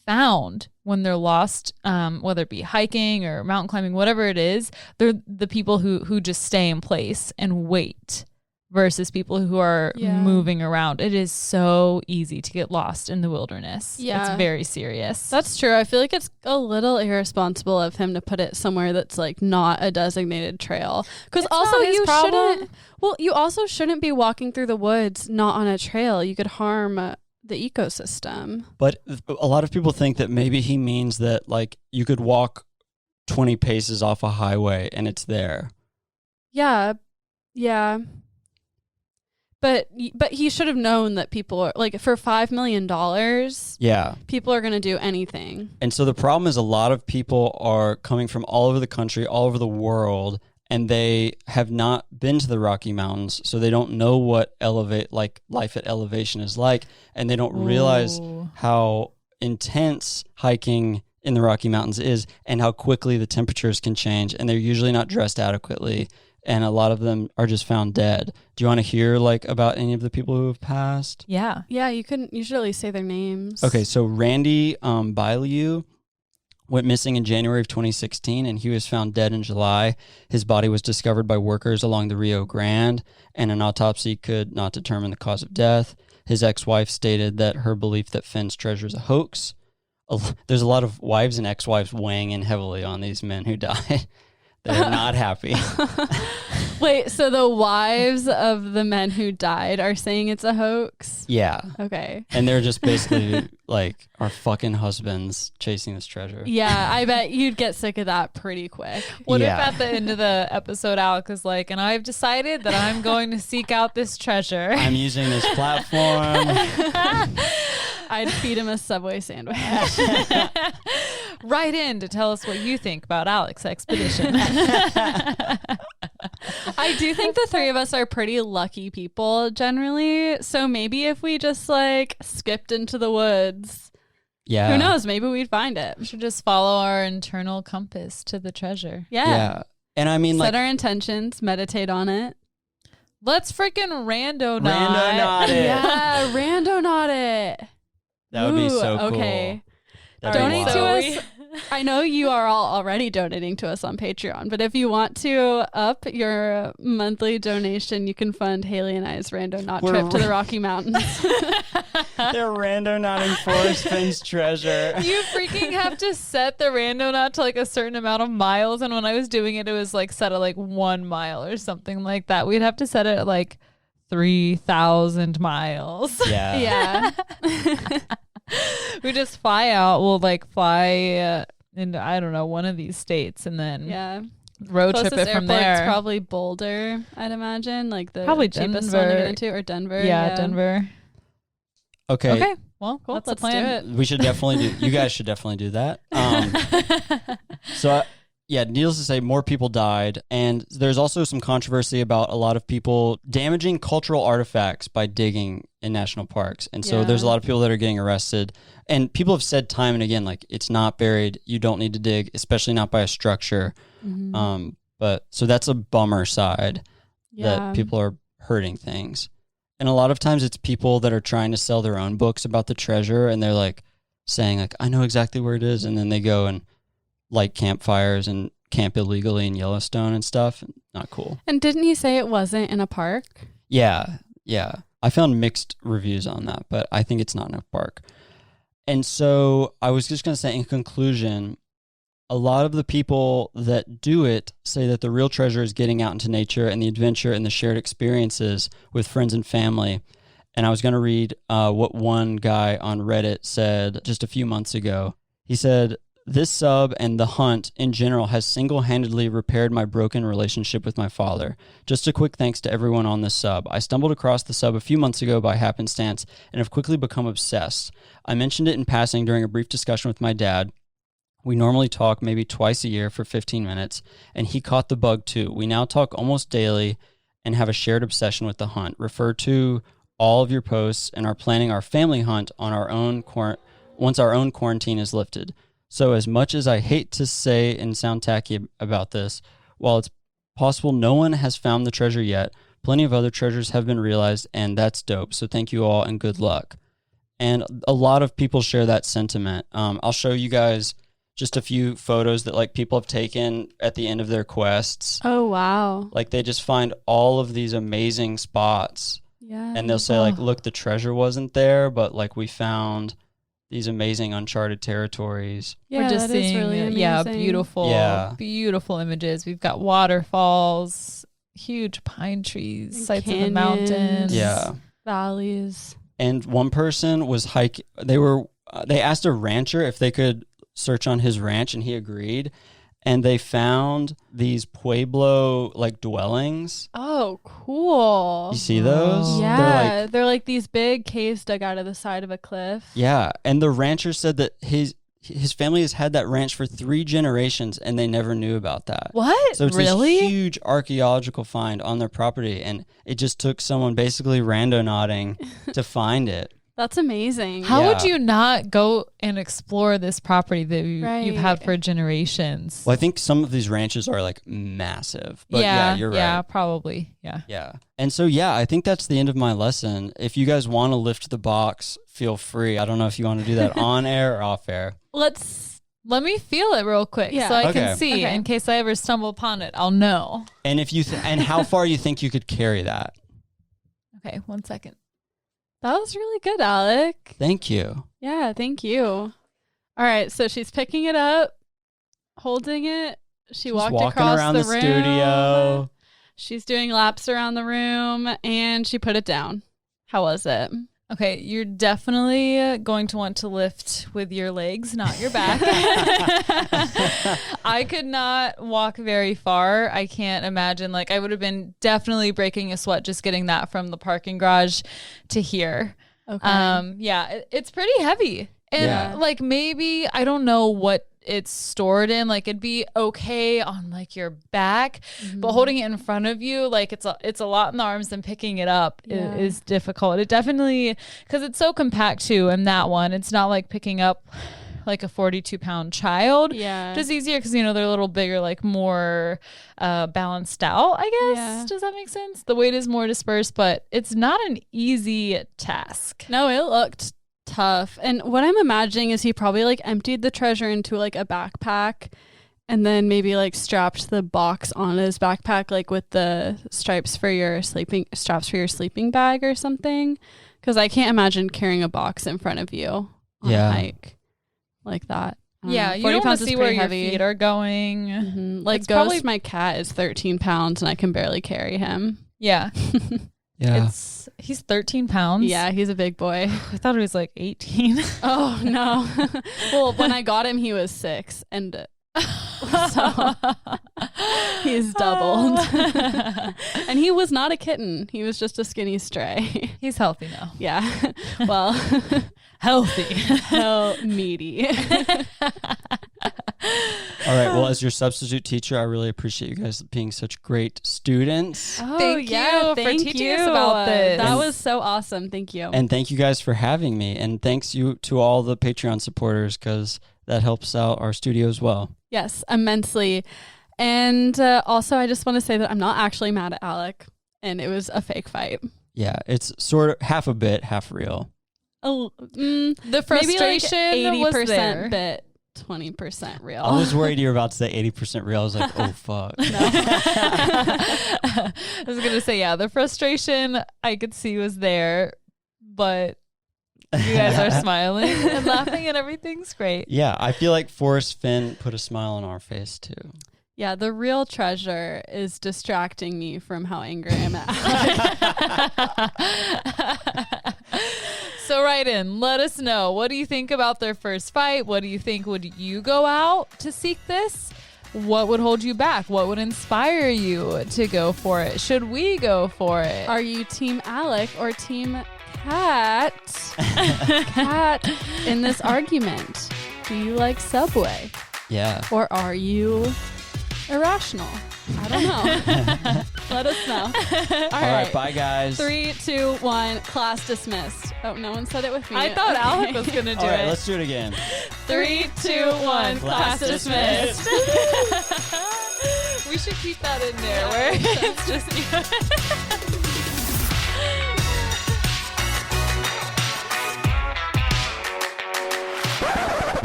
found when they're lost, whether it be hiking or mountain climbing, whatever it is, they're the people who just stay in place and wait versus people who are Yeah. moving around. It is so easy to get lost in the wilderness. Yeah. It's very serious. That's true. I feel like it's a little irresponsible of him to put it somewhere that's like not a designated trail. Because It's also not his you problem. shouldn't. Well, you also shouldn't be walking through the woods not on a trail. You could harm the ecosystem. But a lot of people think that maybe he means that like you could walk 20 paces off a highway and it's there. Yeah, yeah. But he should have known that people are like for $5 million. Yeah. People are gonna do anything. And so the problem is a lot of people are coming from all over the country, all over the world, and they have not been to the Rocky Mountains, so they don't know what life at elevation is like, and they don't realize Ooh. how intense hiking in the Rocky Mountains is and how quickly the temperatures can change, and they're usually not dressed adequately, and a lot of them are just found dead. Do you want to hear like about any of the people who have passed? Yeah. Yeah, you should at least say their names. Okay, so Randy Bailiu went missing in January of 2016, and he was found dead in July. His body was discovered by workers along the Rio Grande, and an autopsy could not determine the cause of death. His ex-wife stated that her belief that Fenn's treasure is a hoax. There's a lot of wives and ex-wives weighing in heavily on these men who died. They're not happy. Wait, so the wives of the men who died are saying it's a hoax? Yeah. Okay. And they're just basically like our fucking husbands chasing this treasure. Yeah, I bet you'd get sick of that pretty quick. What if Yeah. at the end of the episode, Alec is like, and I've decided that I'm going to seek out this treasure. I'm using this platform. I'd feed him a Subway sandwich. Write in to tell us what you think about Alec's expedition. I do think the three of us are pretty lucky people generally. So maybe if we just like skipped into the woods, Yeah. who knows? Maybe we'd find it. We should just follow our internal compass to the treasure. Yeah. Yeah. And I mean, Set like, our intentions, meditate on it. Let's freaking rando Rando knot it. Yeah, rando not it. that would be Ooh, so cool. okay. That'd be Donate wild. to us. I know you are all already donating to us on Patreon, but if you want to up your monthly donation, you can fund Haley and I's rando knot trip to the Rocky Mountains. They're rando knotting Forrest Fenn's treasure. You freaking have to set the rando knot to like a certain amount of miles. And when I was doing it, it was like set at like 1 mile or something like that. We'd have to set it at like 3,000 miles. Yeah. Yeah. We just fly out. We'll like fly into, I don't know, one of these states and then Yeah. road trip Closest it from airport's there. probably Boulder, I'd imagine. Like the Probably cheapest one to Denver. get into, or Denver. Yeah, Denver. Okay. Okay. Well, Cool. that's Let's the plan. do it. We should definitely do. You guys should definitely do that. Yeah, needless to say, more people died. And there's also some controversy about a lot of people damaging cultural artifacts by digging in national parks. And so Yeah. there's a lot of people that are getting arrested. And people have said time and again, like, it's not buried. You don't need to dig, especially not by a structure. Mhm. But so that's a bummer side Yeah. that people are hurting things. And a lot of times it's people that are trying to sell their own books about the treasure. And they're like saying, like, I know exactly where it is. And then they go and light campfires and camp illegally in Yellowstone and stuff. Not cool. And didn't he say it wasn't in a park? Yeah. I found mixed reviews on that, but I think it's not in a park. And so I was just going to say, in conclusion, a lot of the people that do it say that the real treasure is getting out into nature and the adventure and the shared experiences with friends and family. And I was going to read what one guy on Reddit said just a few months ago. He said, "This sub and the hunt in general has single-handedly repaired my broken relationship with my father. Just a quick thanks to everyone on this sub. I stumbled across the sub a few months ago by happenstance and have quickly become obsessed. I mentioned it in passing during a brief discussion with my dad. We normally talk maybe twice a year for 15 minutes, and he caught the bug too. We now talk almost daily and have a shared obsession with the hunt. Refer to all of your posts and are planning our family hunt on our own once our own quarantine is lifted. So as much as I hate to say and sound tacky about this, while it's possible no one has found the treasure yet, plenty of other treasures have been realized, and that's dope. So thank you all and good luck." And a lot of people share that sentiment. I'll show you guys just a few photos that like people have taken at the end of their quests. Oh, wow. Like they just find all of these amazing spots. Yeah. And they'll say like, look, the treasure wasn't there, but like we found these amazing uncharted territories. Yeah, We're just that is seeing, really amazing. beautiful images. We've got waterfalls, huge pine trees, And sights in the canyons. mountains. Yeah. Valleys. And one person was hiking. They asked a rancher if they could search on his ranch, and he agreed. And they found these Pueblo like dwellings. Oh, cool. You see those? Oh. Yeah, they're like these big caves dug out of the side of a cliff. Yeah. And the rancher said that his family has had that ranch for 3 generations, and they never knew about that. What? So it's really? this huge archaeological find on their property, and it just took someone basically randonauting to find it. That's amazing. How would Yeah. you not go and explore this property that you've had Right. for generations? Well, I think some of these ranches are like massive. But yeah, you're right. Yeah, probably. Yeah. Yeah. And so, yeah, I think that's the end of my lesson. If you guys want to lift the box, feel free. I don't know if you want to do that on air or off air. Let me feel it real quick Yeah. so I Okay. can see. Okay. In case I ever stumble upon it, I'll know. And if you and how far you think you could carry that? Okay, 1 second. That was really good, Alec. Thank you. Yeah, thank you. All right, so she's picking it up, holding it. She She's walked walking across around the the room. studio. She's doing laps around the room, and she put it down. How was it? Okay, you're definitely going to want to lift with your legs, not your back. I could not walk very far. I can't imagine. Like, I would have been definitely breaking a sweat just getting that from the parking garage to here. Okay. Yeah, it's pretty heavy. And Yeah. like maybe, I don't know what it's stored in. Like it'd be okay on like your back, but holding it in front of you, like it's a lot in the arms, and picking it up Yeah. is difficult. It definitely, because it's so compact too. In that one, it's not like picking up like a 42-pound child. Yeah. Just easier because, you know, they're a little bigger, like more balanced out, I guess. Yeah. Does that make sense? The weight is more dispersed, but it's not an easy task. No, it looked tough. And what I'm imagining is he probably like emptied the treasure into like a backpack and then maybe like strapped the box on his backpack, like with the straps for your sleeping bag or something. Because I can't imagine carrying a box in front of you on Yeah. a hike like that. Yeah, you 40 don't want pounds to is see where pretty your heavy. feet are going. Mhm. Like It's Ghost, probably- my cat, is 13 pounds and I can barely carry him. Yeah. Yeah. He's 13 pounds. Yeah, he's a big boy. I thought he was like 18. Oh no. Well, when I got him, he was 6, and so he's doubled. And he was not a kitten. He was just a skinny stray. He's healthy now. Yeah. Well, Healthy. no, meaty. All right. Well, as your substitute teacher, I really appreciate you guys being such great students. Oh, Thank you for teaching us about this. That was so awesome. Thank you. And thank you guys for having me. And thanks you to all the Patreon supporters, because that helps out our studio as well. Yes, immensely. And also, I just want to say that I'm not actually mad at Alec, and it was a fake fight. Yeah, it's sort of half a bit, half real. Oh, The frustration maybe like 80% was there. bit, 20% real. I was worried you were about to say 80% real. I was like, oh, fuck. I was going to say, yeah, the frustration I could see was there, but you guys are smiling and laughing and everything's great. Yeah, I feel like Forrest Fenn put a smile on our face, too. Yeah, the real treasure is distracting me from how angry I'm at Alec. So write in, let us know. What do you think about their first fight? What do you think? Would you go out to seek this? What would hold you back? What would inspire you to go for it? Should we go for it? Are you Team Alec or Team Cat? Cat in this argument. Do you like Subway? Yeah. Or are you irrational? I don't know. Let us know. All right, bye, guys. 3, 2, 1. Class dismissed. Oh, no one said it with me. I thought Okay. Alec was going to do All right, it. let's do it again. 3, 2, 1. Class Class dismissed. We should keep that in there where it's just you.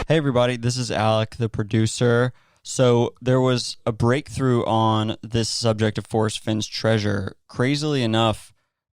Hey, everybody. This is Alec, the producer. So there was a breakthrough on this subject of Forrest Fenn's treasure. Crazily enough,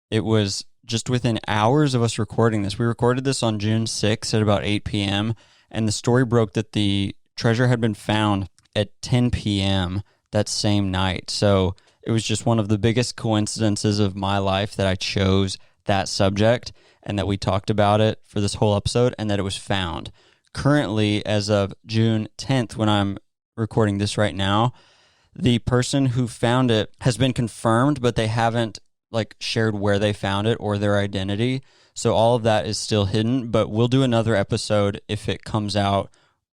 it was just within hours of us recording this. We recorded this on June 6th at about 8 p.m., and the story broke that the treasure had been found at 10 p.m. that same night. So it was just one of the biggest coincidences of my life that I chose that subject and that we talked about it for this whole episode and that it was found. Currently, as of June 10th, when I'm recording this right now, the person who found it has been confirmed, but they haven't shared where they found it or their identity. So all of that is still hidden, but we'll do another episode if it comes out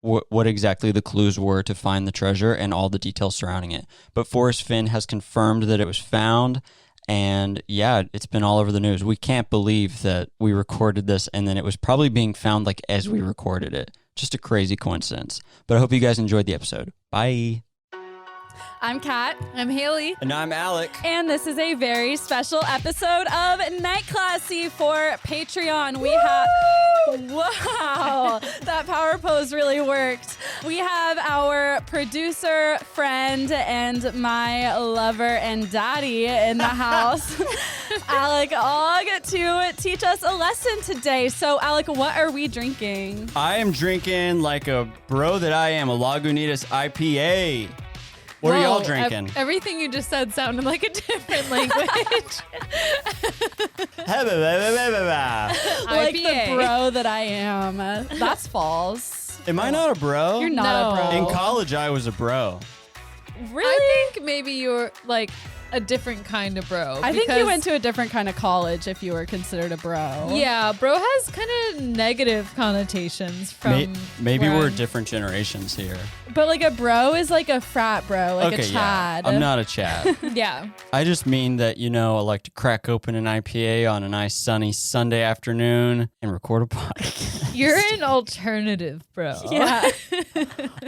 what exactly the clues were to find the treasure and all the details surrounding it. But Forrest Fenn has confirmed that it was found. And yeah, it's been all over the news. We can't believe that we recorded this and then it was probably being found as we recorded it. Just a crazy coincidence. But I hope you guys enjoyed the episode. Bye. I'm Kat. I'm Haley. And I'm Alec. And this is a very special episode of Night Classy for Patreon. We have, wow, that power pose really worked. We have our producer, friend, and my lover and daddy in the house, Alec Ogg, to teach us a lesson today. So, Alec, what are we drinking? I am drinking like a bro that I am, a Lagunitas IPA. What are y'all drinking? Everything you just said sounded like a different language. Like the bro that I am. That's false. Am I not a bro? You're not a bro. In college, I was a bro. Really? I think maybe you're a different kind of bro. I think you went to a different kind of college if you were considered a bro. Yeah, bro has kind of negative connotations from Maybe we're friends. different generations here. But a bro is a frat bro, a Chad. Yeah. I'm not a Chad. Yeah. I just mean that, I like to crack open an IPA on a nice sunny Sunday afternoon and record a podcast. You're an alternative bro. Yeah.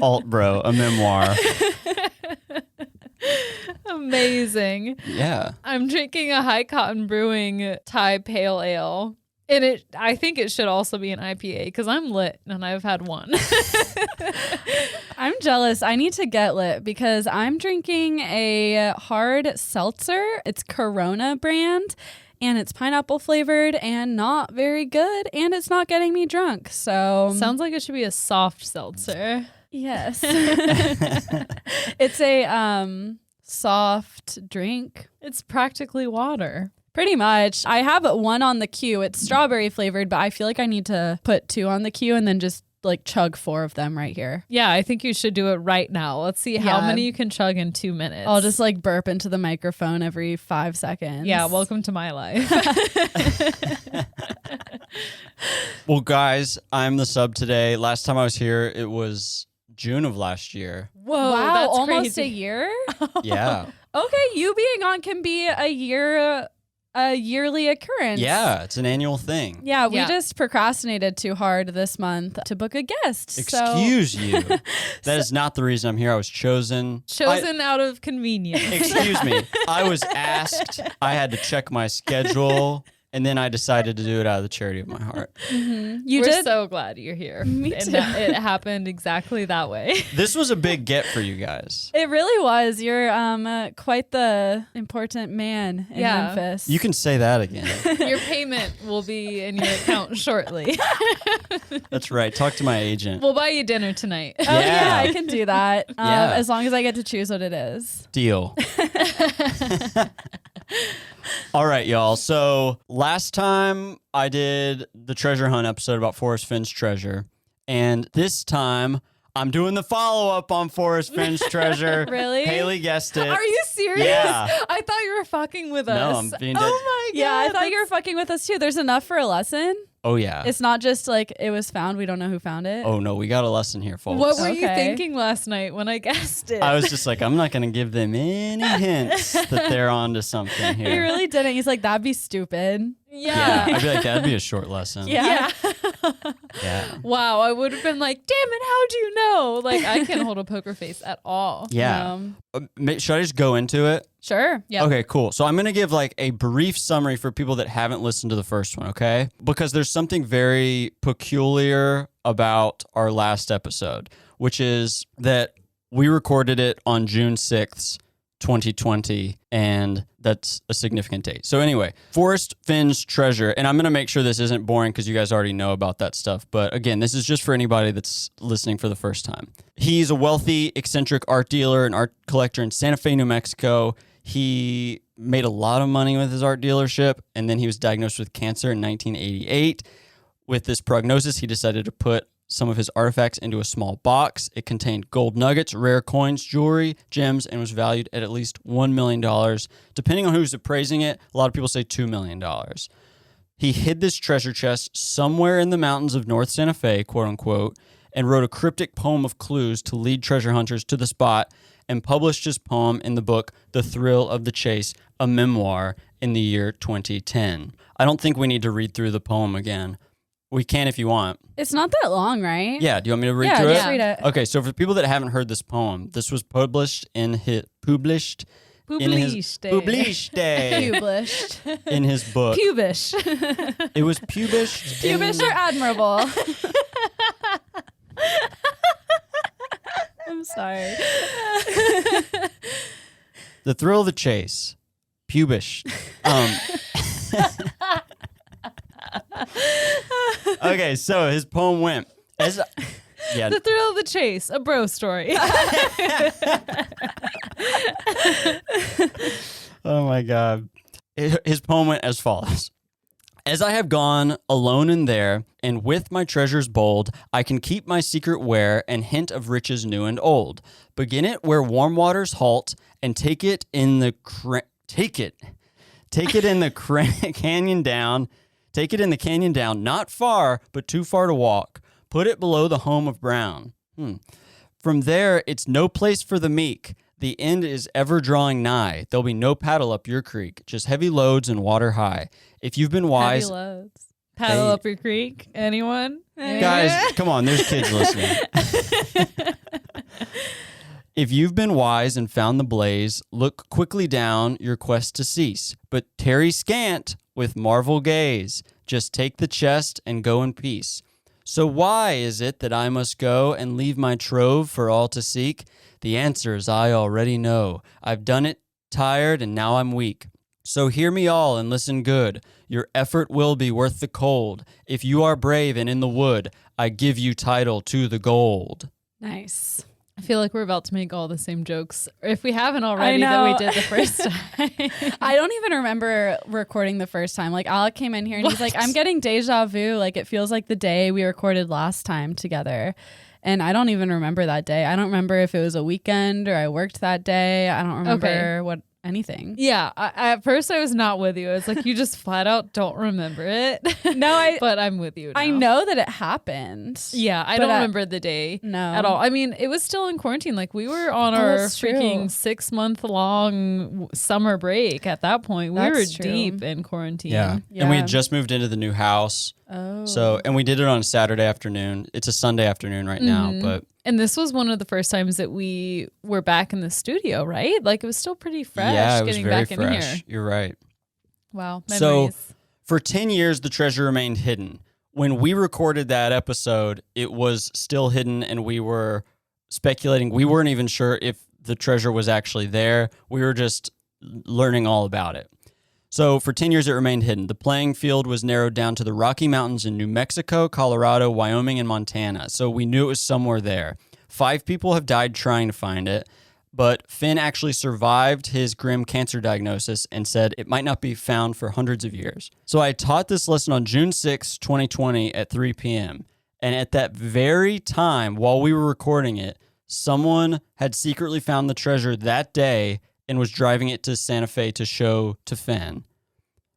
Alt bro, a memoir. Amazing. Yeah. I'm drinking a High Cotton Brewing Thai Pale Ale. And I think it should also be an IPA because I'm lit and I've had one. I'm jealous. I need to get lit because I'm drinking a hard seltzer. It's Corona brand and it's pineapple flavored and not very good and it's not getting me drunk. So Sounds like it should be a soft seltzer. yes. It's a soft drink. It's practically water. Pretty much. I have one on the queue. It's strawberry flavored, but I feel like I need to put 2 on the queue and then just chug 4 of them right here. Yeah, I think you should do it right now. Let's see how many you can chug in 2 minutes. I'll just burp into the microphone every 5 seconds. Yeah, welcome to my life. Well, guys, I'm the sub today. Last time I was here, it was June of last year. Whoa, wow, that's almost crazy. a year? Yeah. Okay, you being on can be a yearly occurrence. Yeah, it's an annual thing. Yeah, we just procrastinated too hard this month to book a guest. Excuse you. That is not the reason I'm here. I was chosen. Out of convenience. Excuse me. I was asked. I had to check my schedule. And then I decided to do it out of the charity of my heart. Mm-hmm. We're so glad you're here. Me and too. that it happened exactly that way. This was a big get for you guys. It really was. You're quite the important man in Memphis. You can say that again. Your payment will be in your account shortly. That's right. Talk to my agent. We'll buy you dinner tonight. Oh, yeah, I can do that. Yeah. As long as I get to choose what it is. Deal. All right, y'all. So last time I did the treasure hunt episode about Forrest Fenn's treasure. And this time I'm doing the follow-up on Forrest Fenn's treasure. Really? Haley guessed it. Are you serious? Yeah. I thought you were fucking with us. No, I'm being dead. Oh my God. Yeah, I thought you were fucking with us too. There's enough for a lesson. Oh, yeah. It's not just it was found. We don't know who found it. Oh, no. We got a lesson here, folks. What were you Okay. thinking last night when I guessed it? I was just I'm not going to give them any hints that they're onto something He here. really didn't. He's like, that'd be stupid. Yeah. I'd be like, that'd be a short lesson. Yeah. Yeah. Wow, I would have been like, damn it, how'd you know? Like, I can't hold a poker face at all. Yeah. Should I just go into it? Sure. Yeah. Okay, cool. So I'm going to give like a brief summary for people that haven't listened to the first one, okay? Because there's something very peculiar about our last episode, which is that we recorded it on June 6th, 2020, and that's a significant date. So anyway, Forrest Fenn's treasure, and I'm going to make sure this isn't boring because you guys already know about that stuff, but again, this is just for anybody that's listening for the first time. He's a wealthy, eccentric art dealer and art collector in Santa Fe, New Mexico. He made a lot of money with his art dealership, and then he was diagnosed with cancer in 1988. With this prognosis, he decided to put some of his artifacts into a small box. It contained gold nuggets, rare coins, jewelry, gems, and was valued at least $1 million. Depending on who's appraising it, a lot of people say $2 million. He hid this treasure chest somewhere in the mountains of North Santa Fe, quote unquote, and wrote a cryptic poem of clues to lead treasure hunters to the spot, and published his poem in the book The Thrill of the Chase, a memoir, in the year 2010. I don't think we need to read through the poem again. We can if you want. It's not that long, right? Yeah. Do you want me to read through just it? read it. Okay. So for people that haven't heard this poem, this was published in his Published. in his book. Pubish. It was published. Pubish or admirable? I'm sorry. The Thrill of the Chase. Pubish. Okay, so his poem went as yeah. The Thrill of the Chase, a bro story. Oh my God. His poem went as follows. As I have gone alone in there, and with my treasures bold, I can keep my secret where, and hint of riches new and old. Begin it where warm waters halt, and take it in the canyon down. Take it in the canyon down, not far, but too far to walk. Put it below the home of Brown. From there, it's no place for the meek. The end is ever drawing nigh. There'll be no paddle up your creek, just heavy loads and water high. If you've been wise... Heavy loads. Paddle up your creek. Anyone? Guys, come on, there's kids listening. If you've been wise and found the blaze, look quickly down your quest to cease. But tarry scant with marvel gaze. Just take the chest and go in peace. So why is it that I must go and leave my trove for all to seek? The answers I already know. I've done it, tired, and now I'm weak. So hear me all and listen good. Your effort will be worth the cold. If you are brave and in the wood, I give you title to the gold. Nice. I feel like we're about to make all the same jokes, if we haven't already, that we did the first time. I don't even remember recording the first time. Like, Alec came in here and he's like, I'm getting deja vu. Like, it feels like the day we recorded last time together. And I don't even remember that day. I don't remember if it was a weekend or I worked that day. I don't remember anything. Yeah. At first, I was not with you. It's like, you just flat out don't remember it. No, but I'm with you now. I know that it happened. Yeah. I don't remember the day at all. I mean, it was still in quarantine. Like, we were on our freaking 6-month-long summer break at that point. We were deep in quarantine. Yeah. And we had just moved into the new house. Oh. So, and we did it on a Saturday afternoon. It's a Sunday afternoon right now, but. And this was one of the first times that we were back in the studio, right? Like, it was still pretty fresh getting back in here. You're right. Wow. Memories. So for 10 years, the treasure remained hidden. When we recorded that episode, it was still hidden and we were speculating. We weren't even sure if the treasure was actually there. We were just learning all about it. So for 10 years, it remained hidden. The playing field was narrowed down to the Rocky Mountains in New Mexico, Colorado, Wyoming, and Montana. So we knew it was somewhere there. 5 people have died trying to find it, but Fenn actually survived his grim cancer diagnosis and said it might not be found for hundreds of years. So I taught this lesson on June 6, 2020 at 3 p.m. And at that very time, while we were recording it, someone had secretly found the treasure that day and was driving it to Santa Fe to show to Fenn.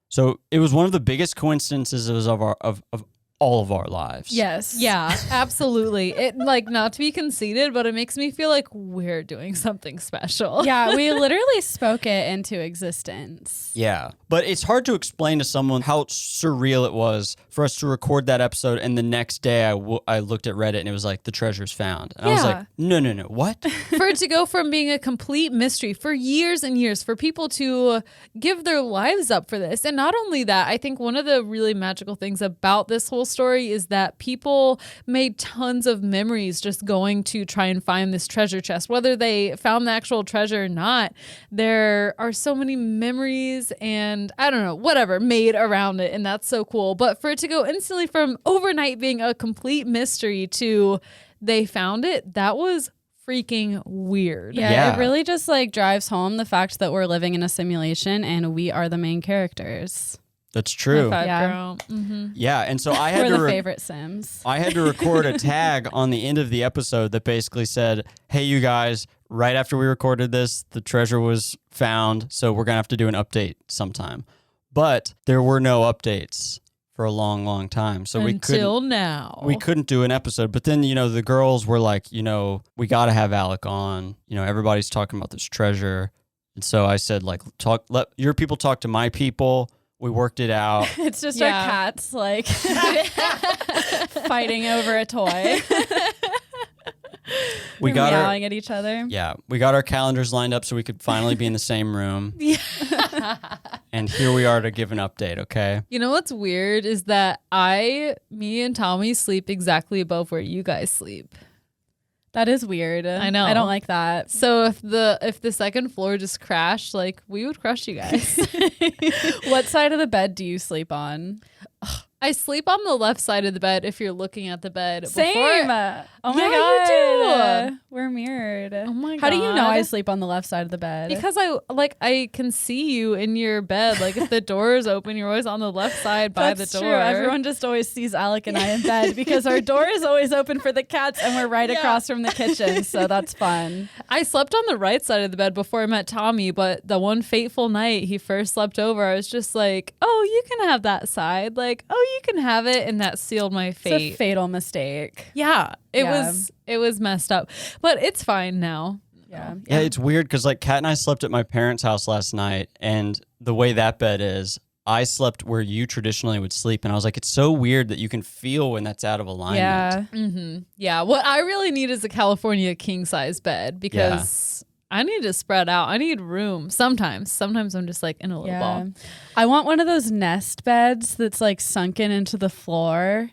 So it was one of the biggest coincidences of all of our lives. Yes. Yeah, absolutely. It like not to be conceited, but it makes me feel like we're doing something special. Yeah, we literally spoke it into existence. Yeah. But it's hard to explain to someone how surreal it was for us to record that episode. And the next day I looked at Reddit and it was like, the treasure's found. And I was like, no, what? For it to go from being a complete mystery for years and years, for people to give their lives up for this. And not only that, I think one of the really magical things about this whole story is that people made tons of memories just going to try and find this treasure chest. Whether they found the actual treasure or not, there are so many memories and I don't know, whatever, made around it. And that's so cool. But for it to go instantly from overnight being a complete mystery to they found it, that was freaking weird. Yeah, it really just like drives home the fact that we're living in a simulation and we are the main characters. That's true. Yeah. Yeah, and so I had We're to the favorite Sims. I had to record a tag on the end of the episode that basically said, "Hey, you guys, right after we recorded this, the treasure was found, so we're gonna have to do an update sometime." But there were no updates for a long, long time, so we couldn't do an episode. But then the girls were like, we got to have Alec on. Everybody's talking about this treasure, and so I said, like, let your people talk to my people. We worked it out. It's just our cats like fighting over a toy. We got meowing at each other. Yeah, we got our calendars lined up so we could finally be in the same room. And here we are to give an update, okay? You know what's weird is that me and Tommy sleep exactly above where you guys sleep. That is weird. I know. I don't like that. So if the second floor just crashed, like we would crush you guys. What side of the bed do you sleep on? I sleep on the left side of the bed if you're looking at the bed. Same. Oh my God. you do. We're mirrored. Oh my God. How do you know I sleep on the left side of the bed? Because I can see you in your bed. Like if the door is open, you're always on the left side by the door. True. Everyone just always sees Alec and I in bed because our door is always open for the cats and we're right across from the kitchen. So that's fun. I slept on the right side of the bed before I met Tommy, but the one fateful night he first slept over, I was just like, oh, you can have that side. Like, oh, you can have it. And that sealed my fate. It's a fatal mistake. Yeah. It was messed up, but it's fine now. Yeah. Yeah, it's weird because like Kat and I slept at my parents' house last night, and the way that bed is, I slept where you traditionally would sleep, and I was like, it's so weird that you can feel when that's out of alignment. Yeah. Mm-hmm. Yeah. What I really need is a California king size bed because I need to spread out. I need room. Sometimes I'm just like in a little ball. I want one of those nest beds that's like sunken into the floor,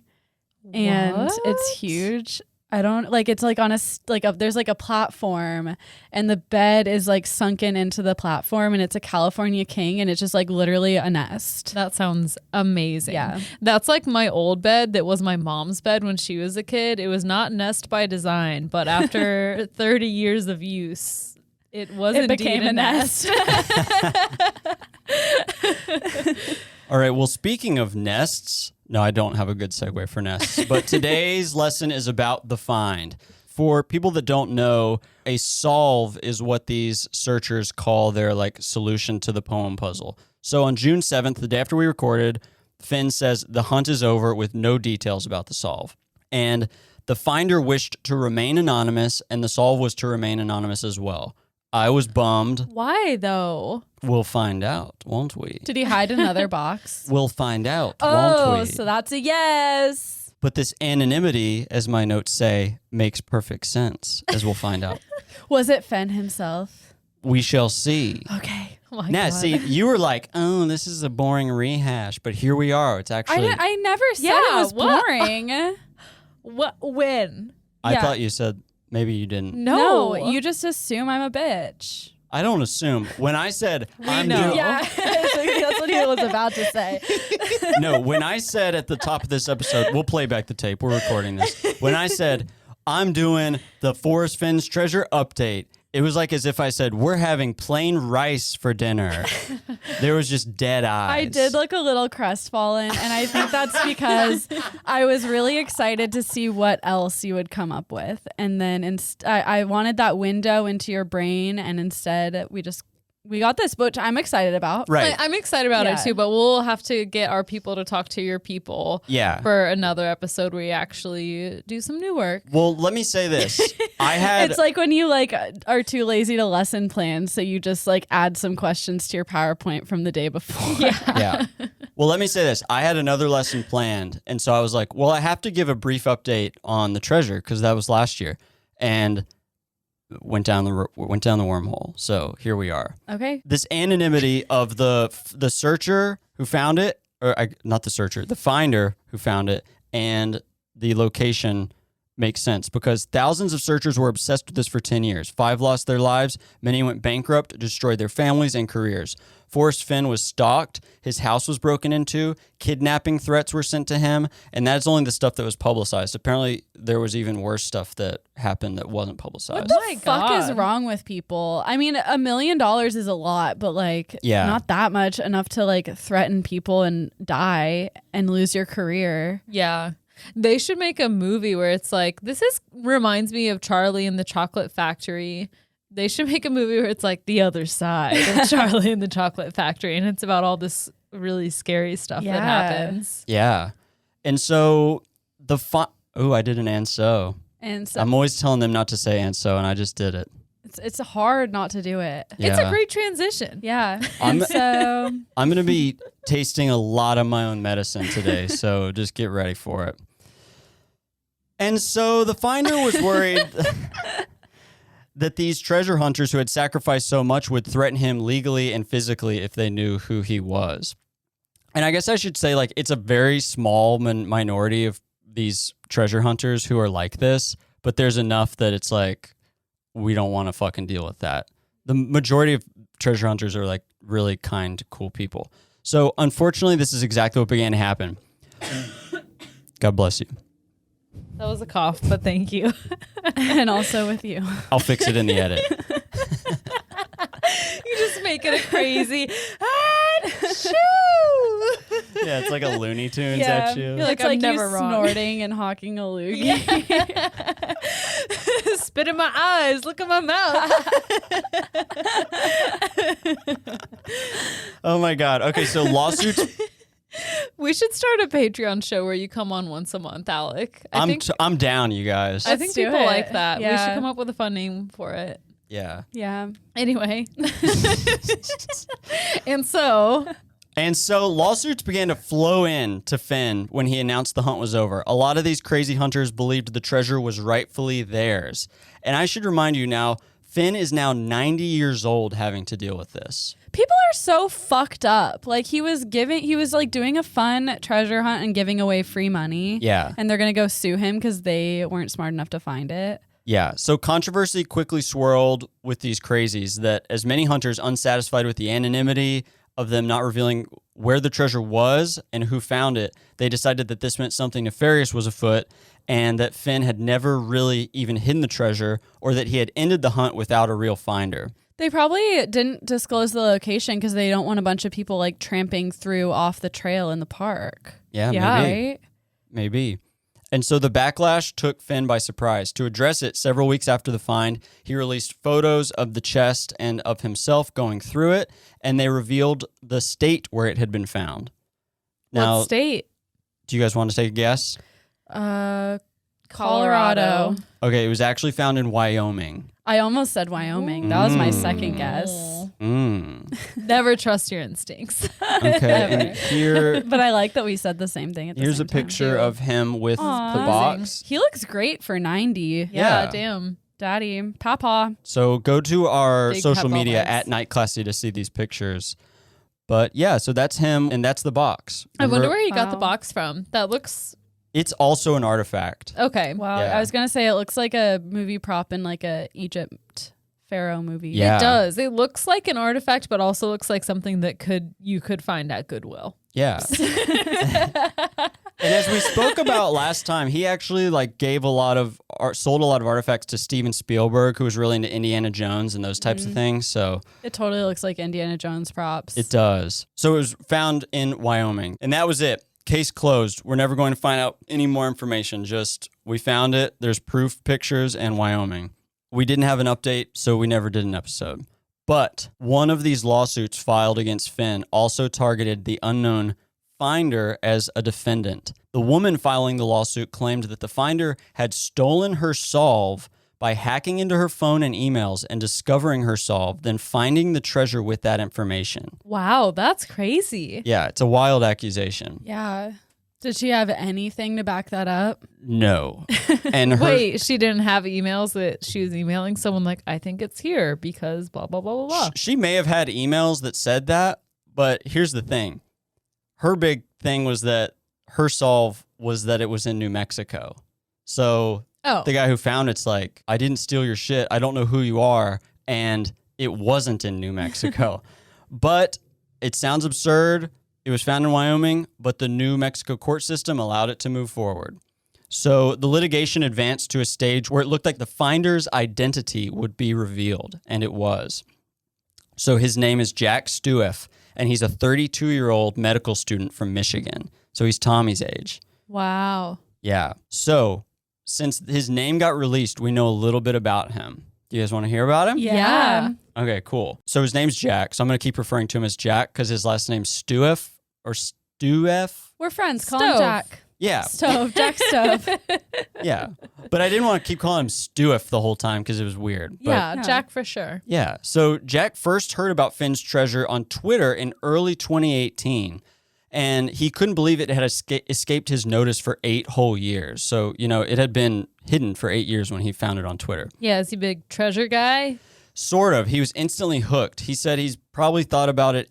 and it's huge. I don't like. It's like on there's like a platform, and the bed is like sunken into the platform, and it's a California king, and it's just like literally a nest. That sounds amazing. Yeah, that's like my old bed. That was my mom's bed when she was a kid. It was not nest by design, but after 30 years of use, it became a nest. All right. Well, speaking of nests. No, I don't have a good segue for nests, but today's lesson is about the find. For people that don't know, a solve is what these searchers call their like solution to the poem puzzle. So on June 7th, the day after we recorded, Fenn says the hunt is over with no details about the solve. And the finder wished to remain anonymous, and the solve was to remain anonymous as well. I was bummed. Why though? We'll find out, won't we? Did he hide another box? We'll find out, won't we? So that's a yes. But this anonymity, as my notes say, makes perfect sense, as we'll find out. Was it Fenn himself? We shall see. Okay. Oh my Now, God. see, you were like, oh, this is a boring rehash, but here we are. It's actually... I never said it was boring. What? When? I thought you said... Maybe you didn't. No, you just assume I'm a bitch. I don't assume. When I said I'm know. doing, Yeah, that's what he was about to say. no, when I said at the top of this episode, we'll play back the tape. We're recording this. When I said I'm doing the Forrest Fenn's treasure update, it was like as if I said we're having plain rice for dinner. There was just dead eyes. I did look a little crestfallen, and I think that's because I was really excited to see what else you would come up with. And then I wanted that window into your brain, and instead we just we got this, which I'm excited about. Right. I'm excited about it too, but we'll have to get our people to talk to your people for another episode where you actually do some new work. Well, let me say this. It's like when you like are too lazy to lesson plan, so you just like add some questions to your PowerPoint from the day before. Yeah. Well, let me say this. I had another lesson planned, and so I was like, well, I have to give a brief update on the treasure because that was last year. And went down the wormhole. So here we are. Okay. This anonymity of the searcher who found it, not the searcher, the finder who found it, and the location makes sense because thousands of searchers were obsessed with this for 10 years. 5 lost their lives. Many went bankrupt, destroyed their families and careers. Forrest Fenn was stalked. His house was broken into. Kidnapping threats were sent to him. And that's only the stuff that was publicized. Apparently, there was even worse stuff that happened that wasn't publicized. What the fuck is wrong with people? I mean, $1 million is a lot, but like, not that much, enough to like threaten people and die and lose your career. Yeah. They should make a movie where it's like, reminds me of Charlie and the Chocolate Factory. They should make a movie where it's like the other side of Charlie and the Chocolate Factory. And it's about all this really scary stuff that happens. Yeah. And so I did an and so. And so. I'm always telling them not to say and so, and I just did it. It's hard not to do it. Yeah. It's a great transition. Yeah. And so I'm going to be tasting a lot of my own medicine today, so just get ready for it. And so the finder was worried that these treasure hunters who had sacrificed so much would threaten him legally and physically if they knew who he was. And I guess I should say, like, it's a very small minority of these treasure hunters who are like this, but there's enough that it's like, we don't want to fucking deal with that. The majority of treasure hunters are like really kind, cool people. So unfortunately, this is exactly what began to happen. God bless you. That was a cough, but thank you. And also with you. I'll fix it in the edit. You just make it a crazy. Yeah, it's like a Looney Tunes at you. You're like, I'm it's like never you wrong. snorting and hawking a loogie. Spit in my eyes. Look at my mouth. Oh my God. Okay, so lawsuits. We should start a Patreon show where you come on once a month, Alec. I'm down, you guys. I think do people it. like that. Yeah. We should come up with a fun name for it. Yeah. Yeah. Anyway. And so lawsuits began to flow in to Fenn when he announced the hunt was over. A lot of these crazy hunters believed the treasure was rightfully theirs. And I should remind you now, Fenn is now 90 years old having to deal with this. People are so fucked up. Like he was like doing a fun treasure hunt and giving away free money. Yeah. And they're going to go sue him because they weren't smart enough to find it. Yeah, so controversy quickly swirled with these crazies that as many hunters unsatisfied with the anonymity of them not revealing where the treasure was and who found it, they decided that this meant something nefarious was afoot and that Fenn had never really even hidden the treasure or that he had ended the hunt without a real finder. They probably didn't disclose the location because they don't want a bunch of people like tramping through off the trail in the park. Yeah, maybe. Right? Maybe. And so the backlash took Fenn by surprise. To address it, several weeks after the find, he released photos of the chest and of himself going through it, and they revealed the state where it had been found. Now, What state? do you guys want to take a guess? Colorado. Okay, it was actually found in Wyoming. I almost said Wyoming. That was my second guess. never trust your instincts. Okay, and here, But I like that we said the same thing at the here's same a picture of him with Aw. the box. He looks great for 90. Yeah. Damn. Daddy, Papa. So go to our Big social pebble media heads. at Night Classy to see these pictures. But yeah, so that's him, and that's the box. I wonder Remember- where he got the Wow. box from. That looks It's also an artifact. okay. Wow. Yeah. I was going to say it looks like a movie prop in like a Egypt pharaoh movie. Yeah. It does. It looks like an artifact, but also looks like something that you could find at Goodwill. Yeah. And as we spoke about last time, he actually like sold a lot of artifacts to Steven Spielberg, who was really into Indiana Jones and those types of things. So It totally looks like Indiana Jones props. it does. So it was found in Wyoming, and that was it. Case closed. We're never going to find out any more information. Just we found it. There's proof, pictures, and Wyoming. We didn't have an update, so we never did an episode. But one of these lawsuits filed against Fenn also targeted the unknown finder as a defendant. The woman filing the lawsuit claimed that the finder had stolen her solve by hacking into her phone and emails and discovering her solve, then finding the treasure with that information. Wow, that's crazy. Yeah, it's a wild accusation. Yeah. Did she have anything to back that up? No. And her, Wait, she didn't have emails that she was emailing someone like, I think it's here because blah, blah, blah, blah, blah. she may have had emails that said that, but here's the thing. Her big thing was that her solve was that it was in New Mexico. So the guy who found it's like, I didn't steal your shit. I don't know who you are. And it wasn't in New Mexico. But it sounds absurd. It was found in Wyoming, but the New Mexico court system allowed it to move forward. So the litigation advanced to a stage where it looked like the finder's identity would be revealed, and it was. So his name is Jack Stewart, and he's a 32-year-old medical student from Michigan. So he's Tommy's age. Wow. Yeah. So since his name got released, we know a little bit about him. Do you guys want to hear about him? Yeah. Okay, cool. So his name's Jack. So I'm going to keep referring to him as Jack because his last name's Stewart or Stewart. We're friends. Call him Stove. Jack. Yeah. Stove. Jack Stove. Yeah. But I didn't want to keep calling him Stewart the whole time because it was weird. But Yeah, Jack for sure. yeah. So Jack first heard about Finn's treasure on Twitter in early 2018. And he couldn't believe it had escaped his notice for 8 whole years. So, it had been hidden for 8 years when he found it on Twitter. Yeah, is he a big treasure guy? Sort of. He was instantly hooked. He said he's probably thought about it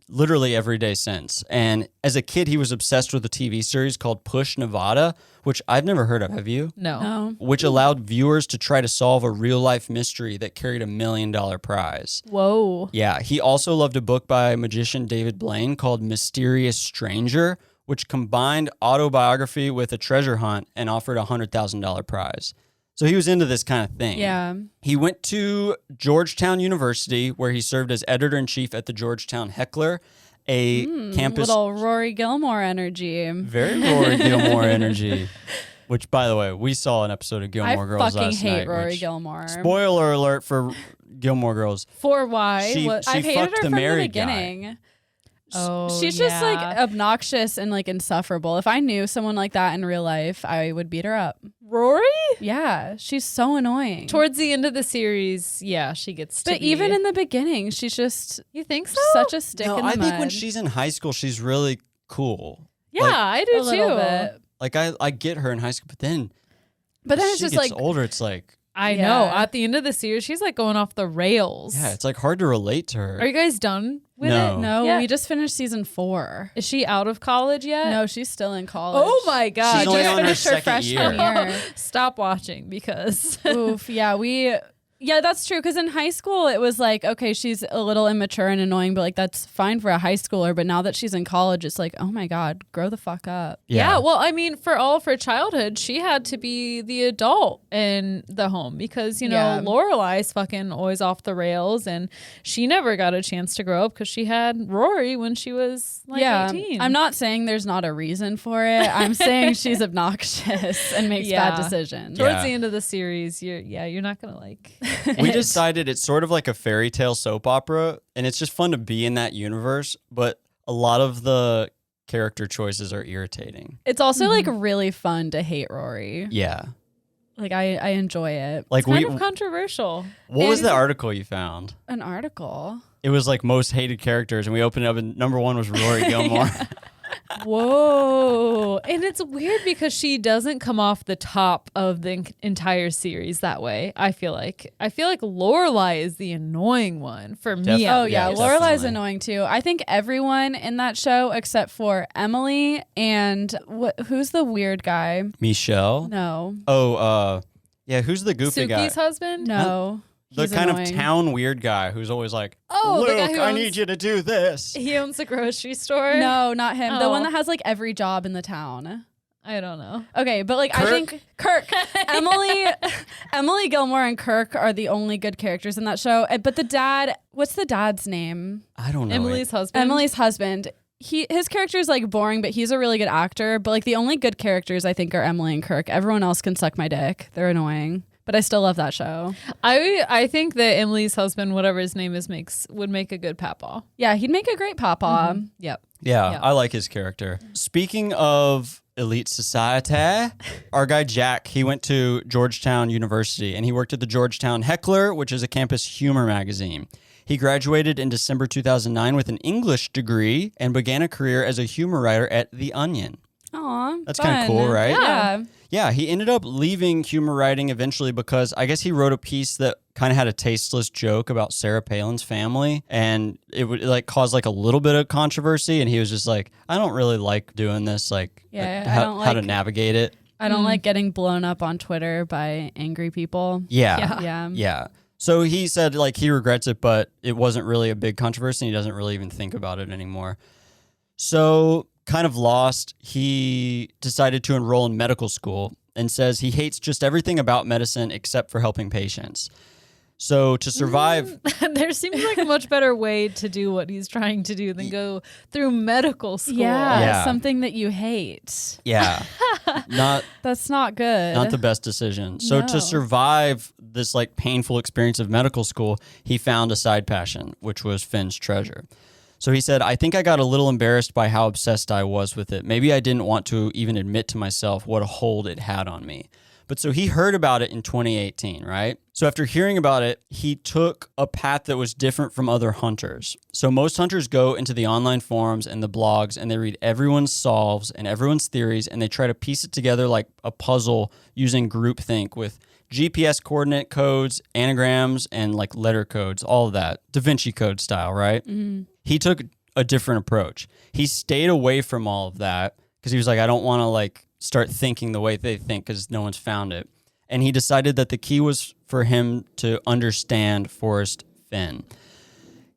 literally every day since. And as a kid, he was obsessed with a TV series called Push Nevada, which I've never heard of. Have you? No. Which allowed viewers to try to solve a real-life mystery that carried $1 million prize. Whoa. Yeah. He also loved a book by magician David Blaine called Mysterious Stranger, which combined autobiography with a treasure hunt and offered a $100,000 prize. So he was into this kind of thing. Yeah. He went to Georgetown University, where he served as editor-in-chief at the Georgetown Heckler, a campus... Little Rory Gilmore energy. Very Rory Gilmore energy. Which, by the way, we saw an episode of Gilmore Girls last night. I fucking hate Rory Gilmore. Spoiler alert for Gilmore Girls. For why? She I've hated fucked her the from the married beginning. guy. Oh, She's just like obnoxious and like insufferable. If I knew someone like that in real life, I would beat her up. Rory? Yeah, she's so annoying. Towards the end of the series, yeah, she gets to But even in the beginning, she's just You think so? such a stick No, in the I mud. think when she's in high school, she's really cool. Yeah, like, I do a little too. bit. Like, I get her in high school, but then It's she just gets like older, it's like, I Yeah. know. At the end of the series, she's like going off the rails. yeah, it's like hard to relate to her. Are you guys done with No. it? no, Yeah. we just finished season 4. Is she out of college yet? No, she's still in college. Oh my God. She's only just on her finished her second freshman year. year. Stop watching because Oof, yeah, that's true. Because in high school, it was like, okay, she's a little immature and annoying, but like that's fine for a high schooler. But now that she's in college, it's like, oh my God, grow the fuck up. Yeah, well, I mean, for all of her childhood, she had to be the adult in the home because, Yeah. Lorelai's fucking always off the rails and she never got a chance to grow up because she had Rory when she was like 18. I'm not saying there's not a reason for it. I'm saying she's obnoxious and makes Yeah. bad decisions. Yeah. Towards the end of the series, you're not going to like... We decided it's sort of like a fairy tale soap opera, and it's just fun to be in that universe, but a lot of the character choices are irritating. It's also like really fun to hate Rory. Yeah. Like I enjoy it. Like kind of controversial. what was And- the article you found? An article. It was like most hated characters, and we opened it up, and number 1 was Rory Gilmore. Whoa. And it's weird because she doesn't come off the top of the entire series that way. I feel like Lorelai is the annoying one for me. Definitely. Oh yeah, Yeah, Lorelai's definitely. annoying too. I think everyone in that show except for Emily and who's the weird guy? Michelle? No. Oh, yeah, who's the goofy guy? Suki's husband? No. The He's kind annoying. of town weird guy who's always like, Oh, the guy Luke, who I owns- need you to do this. He owns a grocery store? No, not him. The Oh. one that has like every job in the town. I don't know. Okay, but like I Kirk? think Kirk, Emily Gilmore and Kirk are the only good characters in that show. But the dad, what's the dad's name? I don't know. Emily's husband. Emily's husband. His character is like boring, but he's a really good actor. But like the only good characters I think are Emily and Kirk. Everyone else can suck my dick. They're annoying. but I still love that show. I think that Emily's husband, whatever his name is, would make a good papaw. Yeah, he'd make a great papa. Mm-hmm. Yep. Yeah, Yeah. I like his character. Speaking of elite society, our guy Jack, he went to Georgetown University and he worked at the Georgetown Heckler, which is a campus humor magazine. He graduated in December 2009 with an English degree and began a career as a humor writer at The Onion. Aw, That's kind of cool, right? Yeah. Yeah, he ended up leaving humor writing eventually because I guess he wrote a piece that kind of had a tasteless joke about Sarah Palin's family, and it would like cause like a little bit of controversy, and he was just like, I don't really like doing this, like Yeah, I how, don't how to like- navigate it. I don't like getting blown up on Twitter by angry people. Yeah. Yeah. Yeah. So he said like he regrets it, but it wasn't really a big controversy, and he doesn't really even think about it anymore. So kind of lost, he decided to enroll in medical school and says he hates just everything about medicine except for helping patients. So to survive... There seems like a much better way to do what he's trying to do than go through medical school. Yeah. Something that you hate. Yeah. Not That's not good. not the best decision. So No. to survive this like painful experience of medical school, he found a side passion, which was Finn's treasure. So he said, I think I got a little embarrassed by how obsessed I was with it. Maybe I didn't want to even admit to myself what a hold it had on me. But so he heard about it in 2018, right? So after hearing about it, he took a path that was different from other hunters. So most hunters go into the online forums and the blogs and they read everyone's solves and everyone's theories and they try to piece it together like a puzzle using groupthink with GPS coordinate codes, anagrams, and like letter codes, all of that. Da Vinci Code style, right? Mm-hmm. He took a different approach. He stayed away from all of that because he was like, I don't want to like start thinking the way they think because no one's found it. And he decided that the key was for him to understand Forrest Fenn.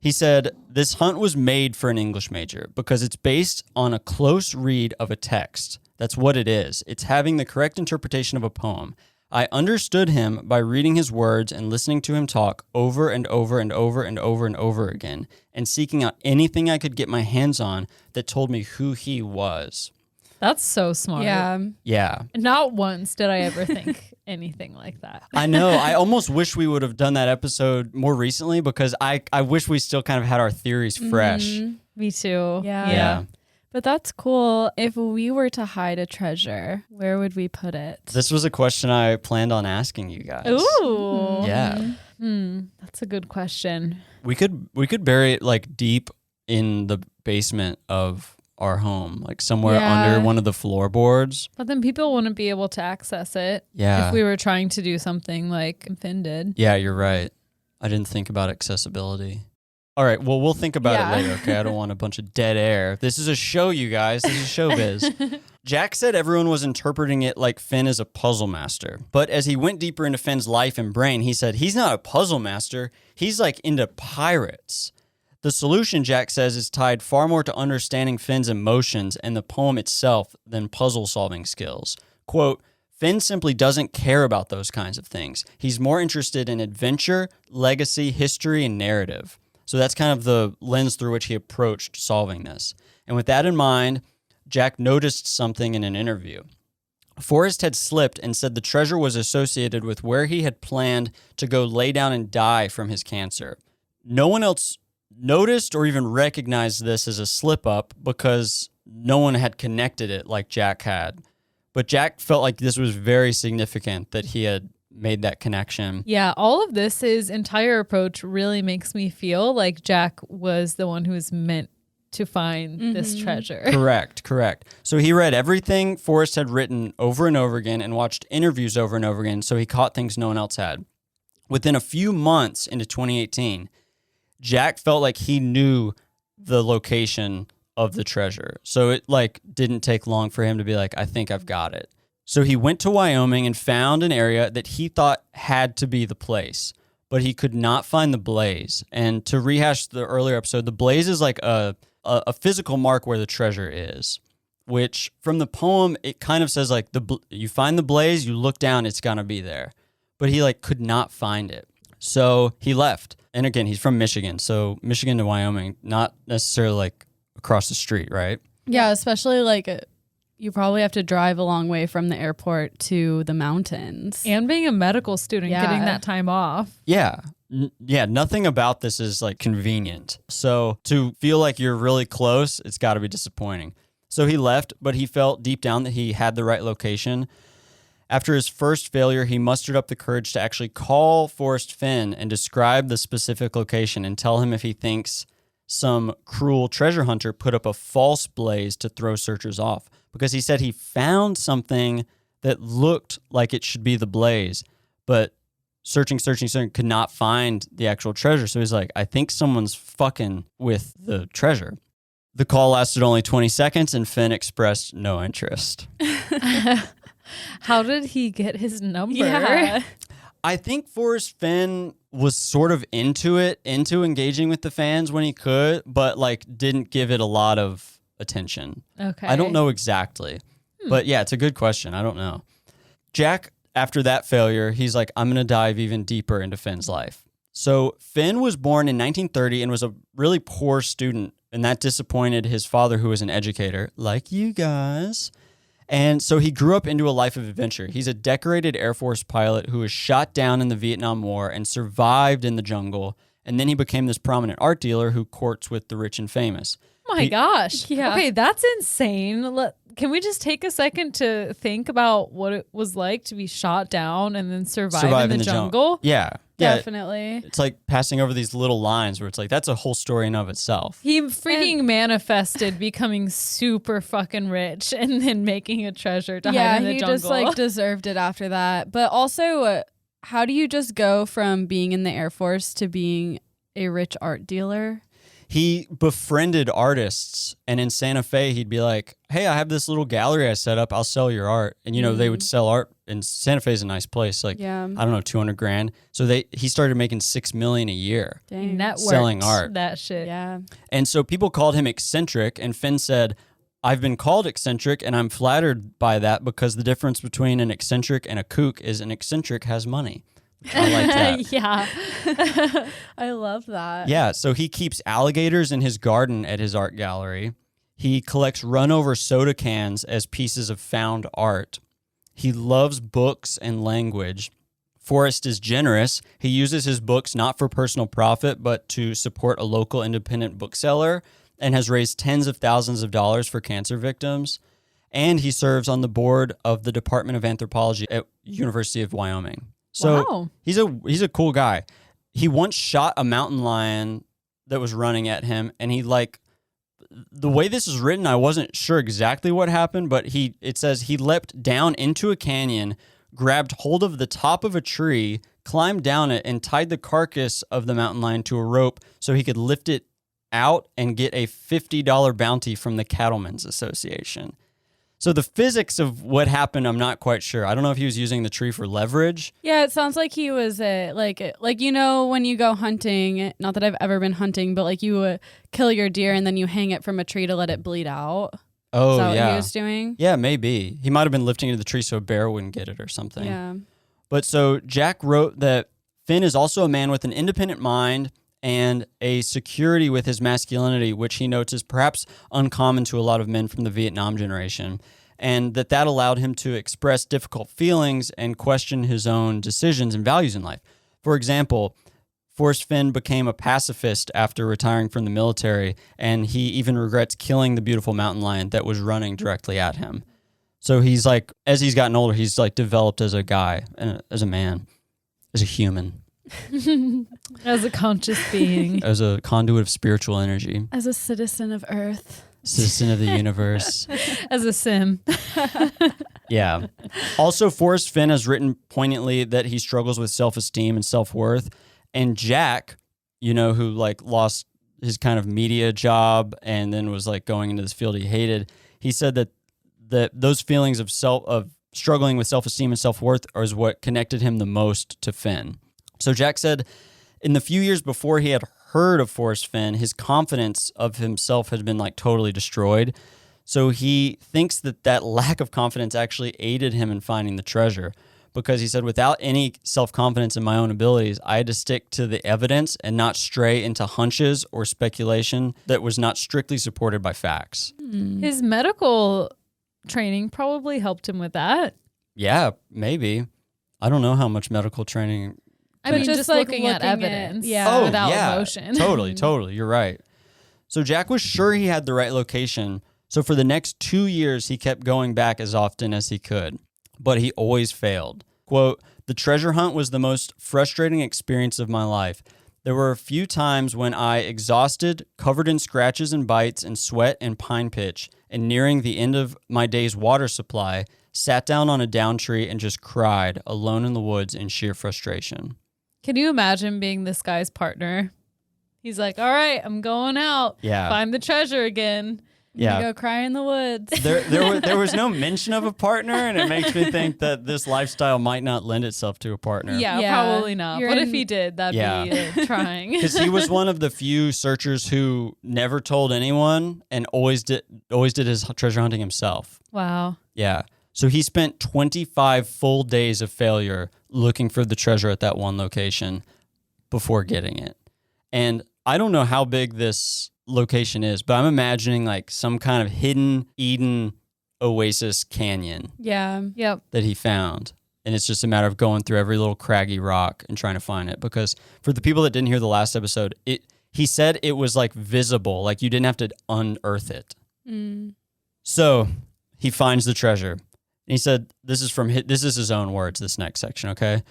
He said, this hunt was made for an English major because it's based on a close read of a text. That's what it is. It's having the correct interpretation of a poem. I understood him by reading his words and listening to him talk over and over and over and over and over again and seeking out anything I could get my hands on that told me who he was. That's so smart. Yeah. Yeah. Not once did I ever think anything like that. I know. I almost wish we would have done that episode more recently because I wish we still kind of had our theories fresh. Mhm. Me too. Yeah. Yeah. But that's cool. If we were to hide a treasure, where would we put it? This was a question I planned on asking you guys. Ooh. Yeah. That's a good question. We could bury it like deep in the basement of our home, like somewhere Yeah. under one of the floorboards. But then people wouldn't be able to access it Yeah. if we were trying to do something like Finn did. Yeah, you're right. I didn't think about accessibility. All right, well, we'll think about Yeah. it later, okay? I don't want a bunch of dead air. This is a show, you guys. This is showbiz. Jack said everyone was interpreting it like Finn is a puzzle master. But as he went deeper into Finn's life and brain, he said he's not a puzzle master. He's like into pirates. The solution, Jack says, is tied far more to understanding Finn's emotions and the poem itself than puzzle-solving skills. Quote, Finn simply doesn't care about those kinds of things. He's more interested in adventure, legacy, history, and narrative. So that's kind of the lens through which he approached solving this. And with that in mind, Jack noticed something in an interview. Forrest had slipped and said the treasure was associated with where he had planned to go lay down and die from his cancer. No one else noticed or even recognized this as a slip-up because no one had connected it like Jack had. But Jack felt like this was very significant that he had made that connection. Yeah, all of this, his entire approach really makes me feel like Jack was the one who was meant to find this treasure. Correct. So he read everything Forrest had written over and over again and watched interviews over and over again, so he caught things no one else had. Within a few months into 2018, Jack felt like he knew the location of the treasure. So it like didn't take long for him to be like, I think I've got it. So he went to Wyoming and found an area that he thought had to be the place, but he could not find the blaze. And to rehash the earlier episode, the blaze is like a physical mark where the treasure is, which from the poem, it kind of says like you find the blaze, you look down, it's gonna be there. But he like could not find it. So he left. And again, he's from Michigan. So Michigan to Wyoming, not necessarily like across the street, right? Yeah, especially like you probably have to drive a long way from the airport to the mountains. And being a medical student, Yeah. getting that time off. Yeah. Yeah, nothing about this is like convenient. So to feel like you're really close, it's got to be disappointing. So he left, but he felt deep down that he had the right location. After his first failure, he mustered up the courage to actually call Forrest Fenn and describe the specific location and tell him if he thinks some cruel treasure hunter put up a false blaze to throw searchers off. Because he said he found something that looked like it should be the blaze, but searching, could not find the actual treasure. So he's like, I think someone's fucking with the treasure. The call lasted only 20 seconds and Fenn expressed no interest. How did he get his number? Yeah. I think Forrest Fenn was sort of into engaging with the fans when he could, but like didn't give it a lot of attention. Okay. I don't know exactly. But yeah, it's a good question. I don't know. Jack, after that failure, he's like, I'm going to dive even deeper into Fenn's life. So Fenn was born in 1930 and was a really poor student, and that disappointed his father, who was an educator, like you guys. And so he grew up into a life of adventure. He's a decorated Air Force pilot who was shot down in the Vietnam War and survived in the jungle. And then he became this prominent art dealer who courts with the rich and famous. Oh my gosh. Yeah. Okay, that's insane. Can we just take a second to think about what it was like to be shot down and then survive in the jungle? Yeah. Yeah. Definitely. It's like passing over these little lines where it's like, that's a whole story in of itself. He freaking manifested becoming super fucking rich and then making a treasure to hide in the he jungle. just like deserved it after that. But also, how do you just go from being in the Air Force to being a rich art dealer? He befriended artists, and in Santa Fe, he'd be like, hey, I have this little gallery I set up. I'll sell your art. And, they would sell art. And Santa Fe is a nice place. Like, Yeah. I don't know, 200 grand. So he started making $6 million a year. Dang. networked selling art. that shit. Yeah. And so people called him eccentric. And Fenn said, I've been called eccentric, and I'm flattered by that because the difference between an eccentric and a kook is an eccentric has money. I like that. Yeah. I love that. Yeah, so he keeps alligators in his garden at his art gallery. He collects run-over soda cans as pieces of found art. He loves books and language. Forrest is generous. He uses his books not for personal profit, but to support a local independent bookseller, and has raised tens of thousands of dollars for cancer victims. And he serves on the board of the Department of Anthropology at University of Wyoming. So Wow. he's a cool guy. He once shot a mountain lion that was running at him, and the way this is written, I wasn't sure exactly what happened, but it says he leapt down into a canyon, grabbed hold of the top of a tree, climbed down it, and tied the carcass of the mountain lion to a rope so he could lift it out and get a $50 bounty from the Cattlemen's Association. So the physics of what happened, I'm not quite sure. I don't know if he was using the tree for leverage. Yeah, it sounds like he was like when you go hunting, not that I've ever been hunting, but like you kill your deer and then you hang it from a tree to let it bleed out. Oh, Is that yeah. what he was doing? Yeah, maybe. He might have been lifting it to the tree so a bear wouldn't get it or something. Yeah. But so Jack wrote that Fenn is also a man with an independent mind and a security with his masculinity, which he notes is perhaps uncommon to a lot of men from the Vietnam generation, and that allowed him to express difficult feelings and question his own decisions and values in life. For example, Forrest Fenn became a pacifist after retiring from the military, and he even regrets killing the beautiful mountain lion that was running directly at him. So he's like, as he's gotten older, he's like developed as a guy, as a man, as a human. As a conscious being. As a conduit of spiritual energy. As a citizen of Earth. Citizen of the universe. As a sim. Yeah. Also, Forrest Fenn has written poignantly that he struggles with self-esteem and self-worth. And Jack, who like lost his kind of media job and then was like going into this field he hated, he said that those feelings of struggling with self-esteem and self-worth is what connected him the most to Fenn. So Jack said, in the few years before he had heard of Forrest Fenn, his confidence of himself had been like totally destroyed. So he thinks that lack of confidence actually aided him in finding the treasure, because he said, without any self-confidence in my own abilities, I had to stick to the evidence and not stray into hunches or speculation that was not strictly supported by facts. His medical training probably helped him with that. Yeah, maybe. I don't know how much medical training. I mean, just like looking at evidence yeah. without emotion. Totally. You're right. So Jack was sure he had the right location. So for the next 2 years, he kept going back as often as he could, but he always failed. Quote, "The treasure hunt was the most frustrating experience of my life. There were a few times when I, exhausted, covered in scratches and bites and sweat and pine pitch, and nearing the end of my day's water supply, sat down on a down tree and just cried, alone in the woods in sheer frustration." Can you imagine being this guy's partner? He's like, all right, I'm going out. Yeah. Find the treasure again. Yeah. Go cry in the woods. There was no mention of a partner, and it makes me think that this lifestyle might not lend itself to a partner. Yeah, Yeah. Probably not. You're What if in- he did? That'd be trying. Because he was one of the few searchers who never told anyone and always did his treasure hunting himself. Wow. Yeah. So he spent 25 full days of failure looking for the treasure at that one location before getting it. And I don't know how big this location is, but I'm imagining like some kind of hidden Eden oasis canyon Yeah. Yep. that he found. And it's just a matter of going through every little craggy rock and trying to find it. Because for the people that didn't hear the last episode, he said it was like visible, like you didn't have to unearth it. Mm. So he finds the treasure. And he said, this is his own words, this next section, okay?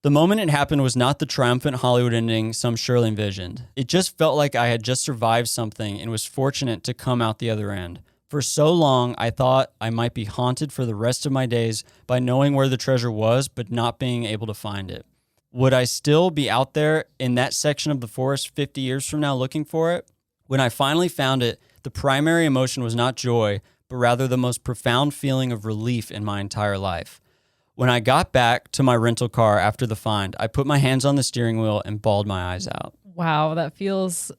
"The moment it happened was not the triumphant Hollywood ending some surely envisioned. It just felt like I had just survived something and was fortunate to come out the other end. For so long, I thought I might be haunted for the rest of my days by knowing where the treasure was, but not being able to find it. Would I still be out there in that section of the forest 50 years from now looking for it? When I finally found it, the primary emotion was not joy, but rather the most profound feeling of relief in my entire life. When I got back to my rental car after the find, I put my hands on the steering wheel and bawled my eyes out." Wow. That feels,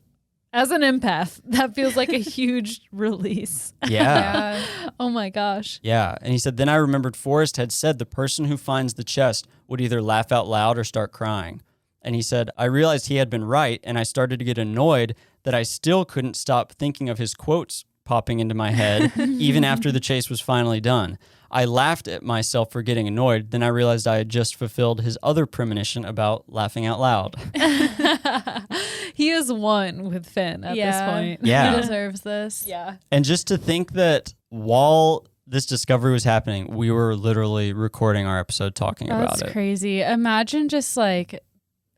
as an empath, that feels like a huge release. Yeah. Oh my gosh. Yeah. And he said, "Then I remembered Forrest had said the person who finds the chest would either laugh out loud or start crying. And he said, I realized he had been right, and I started to get annoyed that I still couldn't stop thinking of his quotes popping into my head, even after the chase was finally done. I laughed at myself for getting annoyed. Then I realized I had just fulfilled his other premonition about laughing out loud." He is one with Finn at this point. Yeah. He deserves this. Yeah. And just to think that while this discovery was happening, we were literally recording our episode talking about That's it. crazy. Imagine just like,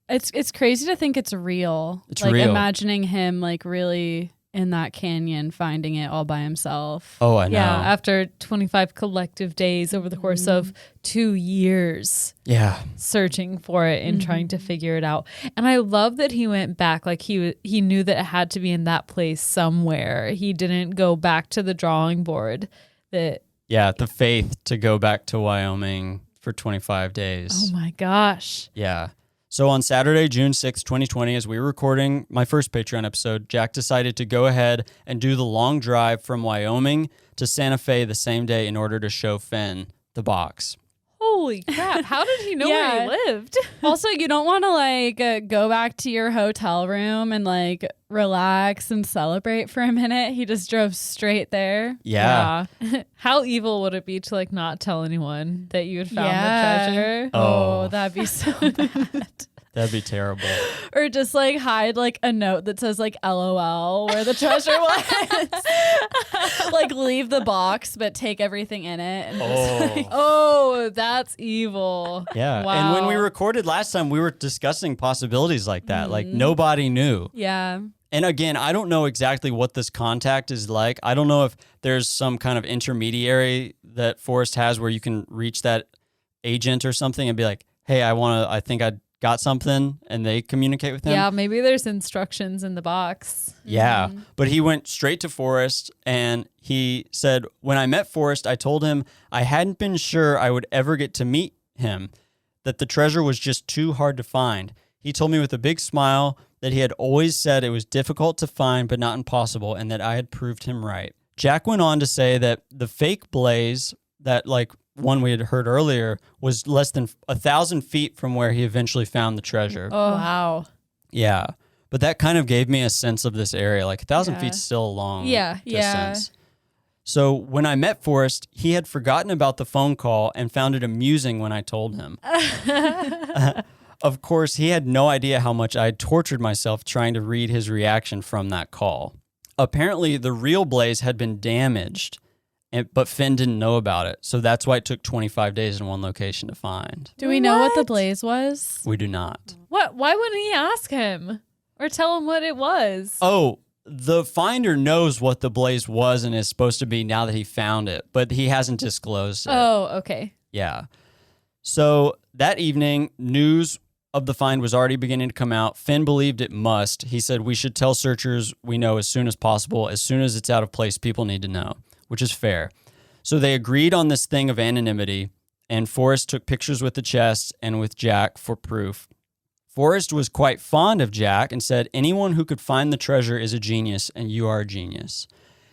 it's crazy to think it's real. It's like real. imagining him like really in that canyon finding it all by himself. Oh, I know. Yeah. After 25 collective days over the course of 2 years Yeah. searching for it and trying to figure it out. And I love that he went back. Like he knew that it had to be in that place somewhere. He didn't go back to the drawing board. Yeah, the faith to go back to Wyoming for 25 days. Oh my gosh. Yeah. So on Saturday, June 6th, 2020, as we were recording my first Patreon episode, Jack decided to go ahead and do the long drive from Wyoming to Santa Fe the same day in order to show Fenn the box. Holy crap. How did he know where he lived? Also, you don't want to like go back to your hotel room and like relax and celebrate for a minute. He just drove straight there. Yeah. Yeah. How evil would it be to like not tell anyone that you had found Yeah. the treasure? Oh. That'd be so bad. That'd be terrible. Or just like hide like a note that says like LOL where the treasure was. Like leave the box but take everything in it. And just, like, Oh, that's evil. Yeah. Wow. And when we recorded last time, we were discussing possibilities like that. Like nobody knew. yeah. And again, I don't know exactly what this contact is like. I don't know if there's some kind of intermediary that Forrest has where you can reach that agent or something and be like, hey, I think I got something, and they communicate with him. Yeah, maybe there's instructions in the box. Yeah. But he went straight to Forrest, and he said, when I met Forrest, I told him I hadn't been sure I would ever get to meet him, that the treasure was just too hard to find. He told me with a big smile that he had always said it was difficult to find but not impossible, and that I had proved him right. Jack went on to say that the fake blaze, that like one we had heard earlier, was less than 1,000 feet from where he eventually found the treasure. Oh wow. Yeah. But that kind of gave me a sense of this area. Like 1,000 Yeah. feet's still a long Yeah. distance. So when I met Forrest, he had forgotten about the phone call and found it amusing when I told him. Of course, he had no idea how much I had tortured myself trying to read his reaction from that call. Apparently, the real blaze had been damaged, but Fenn didn't know about it. So that's why it took 25 days in one location to find. Do we know what the blaze was? We do not. What? Why wouldn't he ask him or tell him what it was? Oh, the finder knows what the blaze was and is supposed to be now that he found it, but he hasn't disclosed it. Oh, okay. Yeah. So that evening, news of the find was already beginning to come out. Fenn believed it must. He said, we should tell searchers we know as soon as possible. As soon as it's out of place, people need to know, which is fair. So they agreed on this thing of anonymity, and Forrest took pictures with the chest and with Jack for proof. Forrest was quite fond of Jack and said, anyone who could find the treasure is a genius, and you are a genius.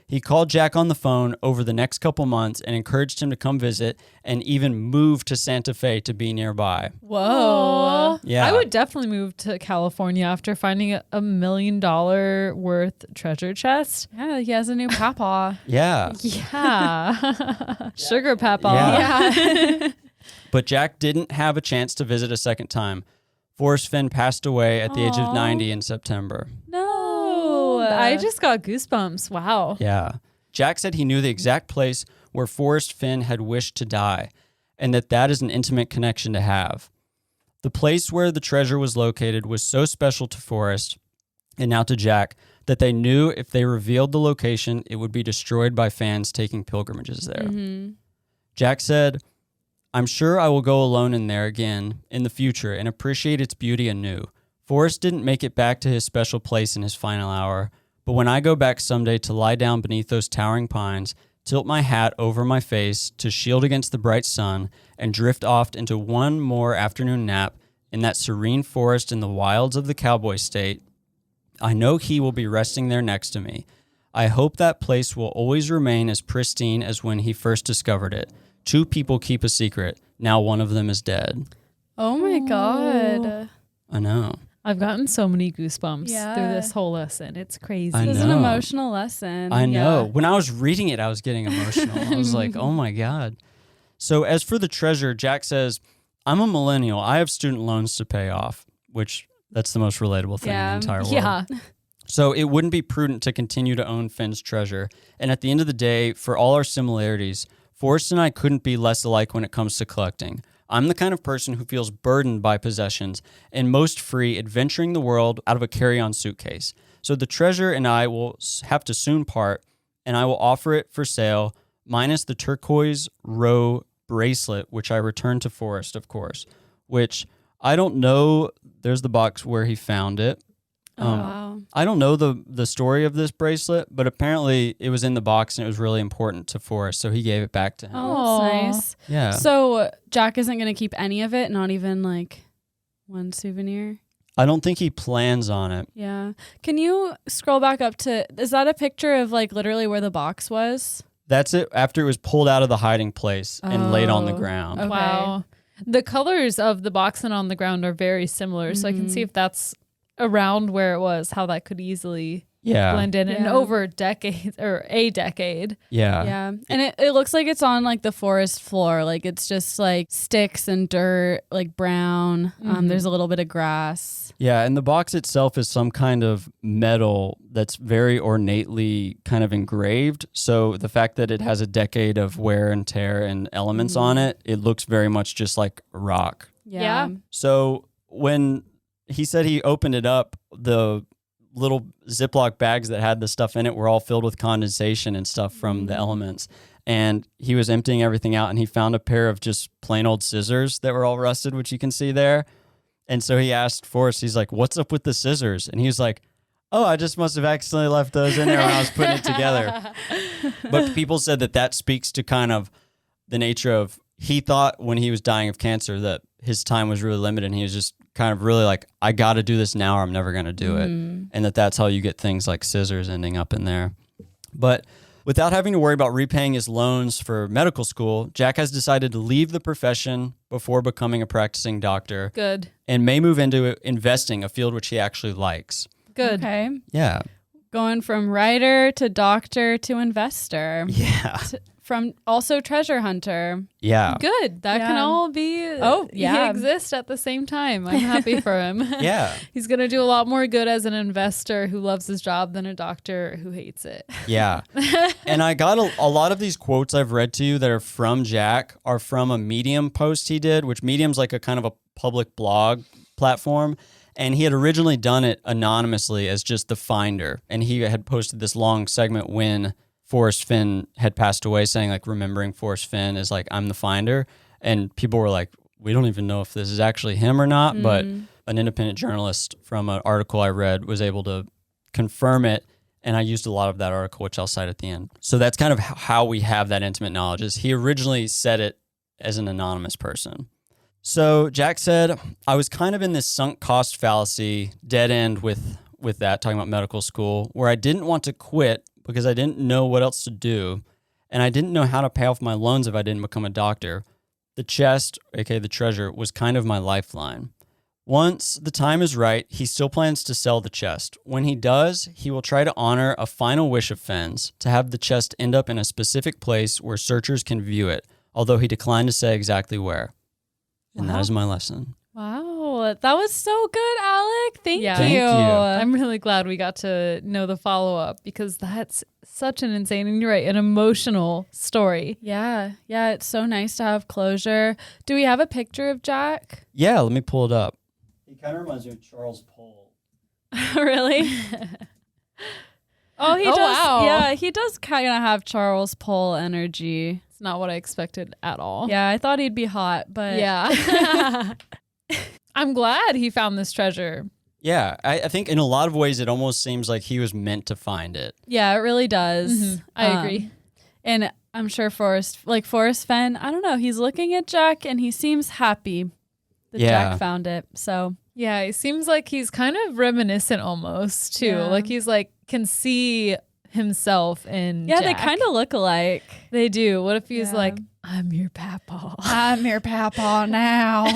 He called Jack on the phone over the next couple months and encouraged him to come visit and even move to Santa Fe to be nearby. Whoa. Yeah. I would definitely move to California after finding a $1 million worth treasure chest. Yeah, he has a new papa. Yeah. Yeah. Sugar papa. Yeah. But Jack didn't have a chance to visit a second time. Forrest Fenn passed away at the age of 90 in September. No. I just got goosebumps. Wow. Yeah. Jack said he knew the exact place where Forrest Fenn had wished to die, and that is an intimate connection to have. The place where the treasure was located was so special to Forrest, and now to Jack, that they knew if they revealed the location, it would be destroyed by fans taking pilgrimages there. Mm-hmm. Jack said, I'm sure I will go alone in there again in the future and appreciate its beauty anew. Forrest didn't make it back to his special place in his final hour, but when I go back someday to lie down beneath those towering pines, tilt my hat over my face to shield against the bright sun, and drift off into one more afternoon nap in that serene forest in the wilds of the cowboy state, I know he will be resting there next to me. I hope that place will always remain as pristine as when he first discovered it. 2 people keep a secret. Now one of them is dead. Oh my God. I know. I've gotten so many goosebumps Yeah. through this whole lesson. It's crazy. I This is an know. emotional lesson. I know. Yeah. When I was reading it, I was getting emotional. I was like, oh my God. So as for the treasure, Jack says, I'm a millennial. I have student loans to pay off, which that's the most relatable thing in the entire world. Yeah. So it wouldn't be prudent to continue to own Fenn's treasure. And at the end of the day, for all our similarities, Forrest and I couldn't be less alike when it comes to collecting. I'm the kind of person who feels burdened by possessions and most free adventuring the world out of a carry-on suitcase. So the treasure and I will have to soon part, and I will offer it for sale, minus the turquoise row bracelet, which I returned to Forrest, of course, which I don't know. There's the box where he found it. Wow. I don't know the story of this bracelet, but apparently it was in the box and it was really important to Forrest, so he gave it back to him. Oh, that's Aw. nice. Yeah. So Jack isn't going to keep any of it, not even like one souvenir? I don't think he plans on it. Yeah. Can you scroll back up to, is that a picture of like literally where the box was? That's it after it was pulled out of the hiding place and laid on the Oh, ground. okay. Wow. The colors of the box and on the ground are very similar. So I can see if that's around where it was, how that could easily Yeah. blend in. And Yeah. over decades or a decade. Yeah. Yeah. And it looks like it's on like the forest floor. Like it's just like sticks and dirt, like brown. There's a little bit of grass. Yeah, and the box itself is some kind of metal that's very ornately kind of engraved. So the fact that it has a decade of wear and tear and elements on it, it looks very much just like rock. Yeah. So when he said he opened it up, the little Ziploc bags that had the stuff in it were all filled with condensation and stuff from the elements. And he was emptying everything out, and he found a pair of just plain old scissors that were all rusted, which you can see there. And so he asked Forrest, he's like, what's up with the scissors? And he was like, oh, I just must have accidentally left those in there when I was putting it together. But people said that speaks to kind of the nature of, he thought when he was dying of cancer that his time was really limited, and he was just kind of really like, I got to do this now or I'm never going to do it. And that's how you get things like scissors ending up in there. But without having to worry about repaying his loans for medical school, Jack has decided to leave the profession before becoming a practicing doctor Good. and may move into investing, a field which he actually likes. Good. Okay. Yeah. Going from writer to doctor to investor. Yeah. From also treasure hunter. Yeah. Good. That can Yeah. all be. He exists at the same time. I'm happy for him. Yeah. He's going to do a lot more good as an investor who loves his job than a doctor who hates it. Yeah. And I got a lot of these quotes I've read to you that are from Jack are from a Medium post he did, which Medium's like a kind of a public blog platform. And he had originally done it anonymously as just the finder. And he had posted this long segment when Forrest Fenn had passed away, saying like remembering Forrest Fenn is like, I'm the finder. And people were like, we don't even know if this is actually him or not. But an independent journalist from an article I read was able to confirm it. And I used a lot of that article, which I'll cite at the end. So that's kind of how we have that intimate knowledge is he originally said it as an anonymous person. So Jack said, I was kind of in this sunk cost fallacy, dead end with that, talking about medical school, where I didn't want to quit because I didn't know what else to do, and I didn't know how to pay off my loans if I didn't become a doctor. The chest, aka the treasure, was kind of my lifeline. Once the time is right, he still plans to sell the chest. When he does, he will try to honor a final wish of Fenn's, to have the chest end up in a specific place where searchers can view it, although he declined to say exactly where. And that is my lesson. Wow, that was so good, Alec. Thank you. Thank you. I'm really glad we got to know the follow-up because that's such an insane, and you're right, an emotional story. Yeah, it's so nice to have closure. Do we have a picture of Jack? Yeah, let me pull it up. He kind of reminds me of Charles Pohl. Really? He does. Wow. Yeah, he does kind of have Charles Pohl energy. It's not what I expected at all. Yeah, I thought he'd be hot, but Yeah. I'm glad he found this treasure. Yeah, I think in a lot of ways it almost seems like he was meant to find it. yeah, it really does. I agree. And I'm sure Forrest Fenn, I don't know, he's looking at Jack and he seems happy that Yeah. Jack found it. So Yeah, it seems like he's kind of reminiscent almost too. Yeah. Like he's like can see himself in yeah, Jack. they kind of look alike. They do. What if he's Yeah. like, I'm your papa? I'm your papa now.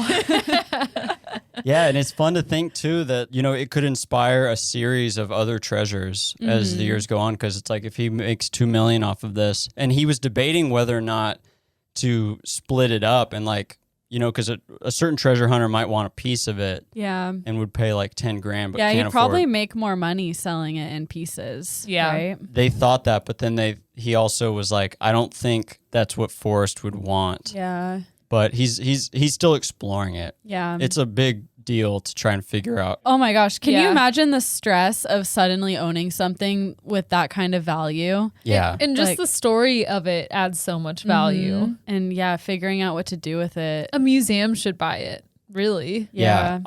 Yeah, and it's fun to think too that, you know, it could inspire a series of other treasures as the years go on, because it's like if he makes $2 million off of this, and he was debating whether or not to split it up and like, you know, because a certain treasure hunter might want a piece of it Yeah. and would pay like 10 grand, but Yeah, can't you'd probably afford. make more money selling it in pieces. Yeah. Right? They thought that, but then he also was like, I don't think that's what Forrest would want. Yeah. But he's still exploring it. Yeah. It's a big deal to try and figure out. Oh my gosh. Can you Yeah. imagine the stress of suddenly owning something with that kind of value? Yeah. And just Like- the story of it adds so much value. And yeah, figuring out what to do with it. A museum should buy it, really. Yeah.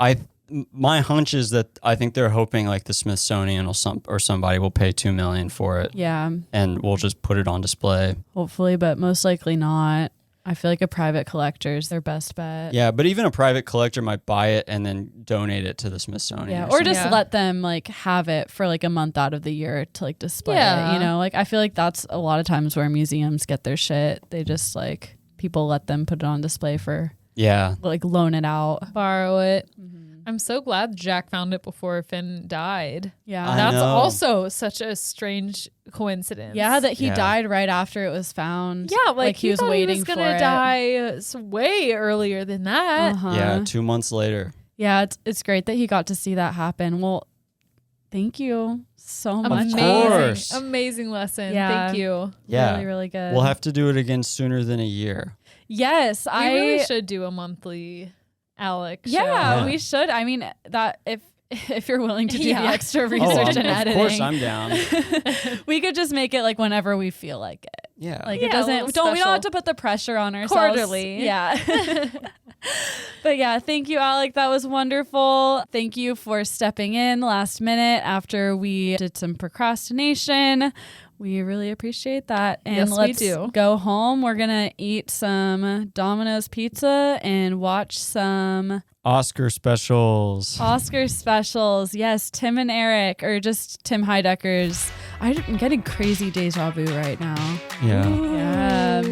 My hunch is that I think they're hoping like the Smithsonian or somebody will pay $2 million for it, Yeah. and we'll just put it on display. Hopefully, but most likely not. I feel like a private collector is their best bet. Yeah, but even a private collector might buy it and then donate it to the Smithsonian. Yeah, or or something. just Yeah. let them like have it for like a month out of the year to like display Yeah. it. You know, like I feel like that's a lot of times where museums get their shit. They just like people let them put it on display for Yeah. like loan it out. Borrow it. I'm so glad Jack found it before Finn died. Yeah. I That's know. also such a strange coincidence. Yeah, that he Yeah. died right after it was found. Yeah, like he was thought waiting he was for gonna it. die way earlier than that. Uh-huh. Yeah, 2 months later. Yeah, it's great that he got to see that happen. Well, thank you so much. course. Amazing lesson. Yeah. Thank you. Yeah. Really, really good. We'll have to do it again sooner than a year. Yes, We really should do a monthly Alec show. Yeah, Yeah. we should. I mean, that if you're willing to do the Yeah. extra research and of editing, course I'm down. we could just make it like whenever we feel like it. Yeah. Like Yeah, it a doesn't. little We don't special. have to put the pressure on ourselves. Quarterly. Yeah. But yeah, thank you, Alec. That was wonderful. Thank you for stepping in last minute after we did some procrastination. We really appreciate that. And Yes, we let's do. go home. We're going to eat some Domino's pizza and watch some Oscar specials. Oscar specials. Yes, Tim and Eric, or just Tim Heidecker's. I'm getting crazy deja vu right now. Yeah. Yeah.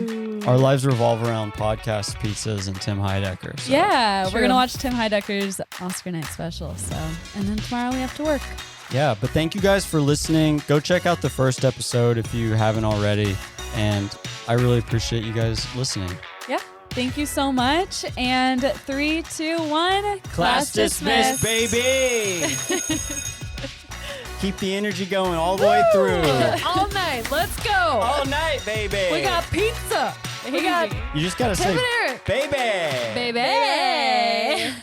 Our lives revolve around podcasts, pizzas, and Tim Heidecker. So. Yeah, True. we're going to watch Tim Heidecker's Oscar night special. So, and then tomorrow we have to work. Yeah, but thank you guys for listening. Go check out the first episode if you haven't already. And I really appreciate you guys listening. Yeah. Thank you so much. And 3, 2, 1. Class dismissed, baby. Keep the energy going all the way through. All night. Let's go. All night, baby. We got pizza. We got You just got to say, Kevin Eric. baby. Baby.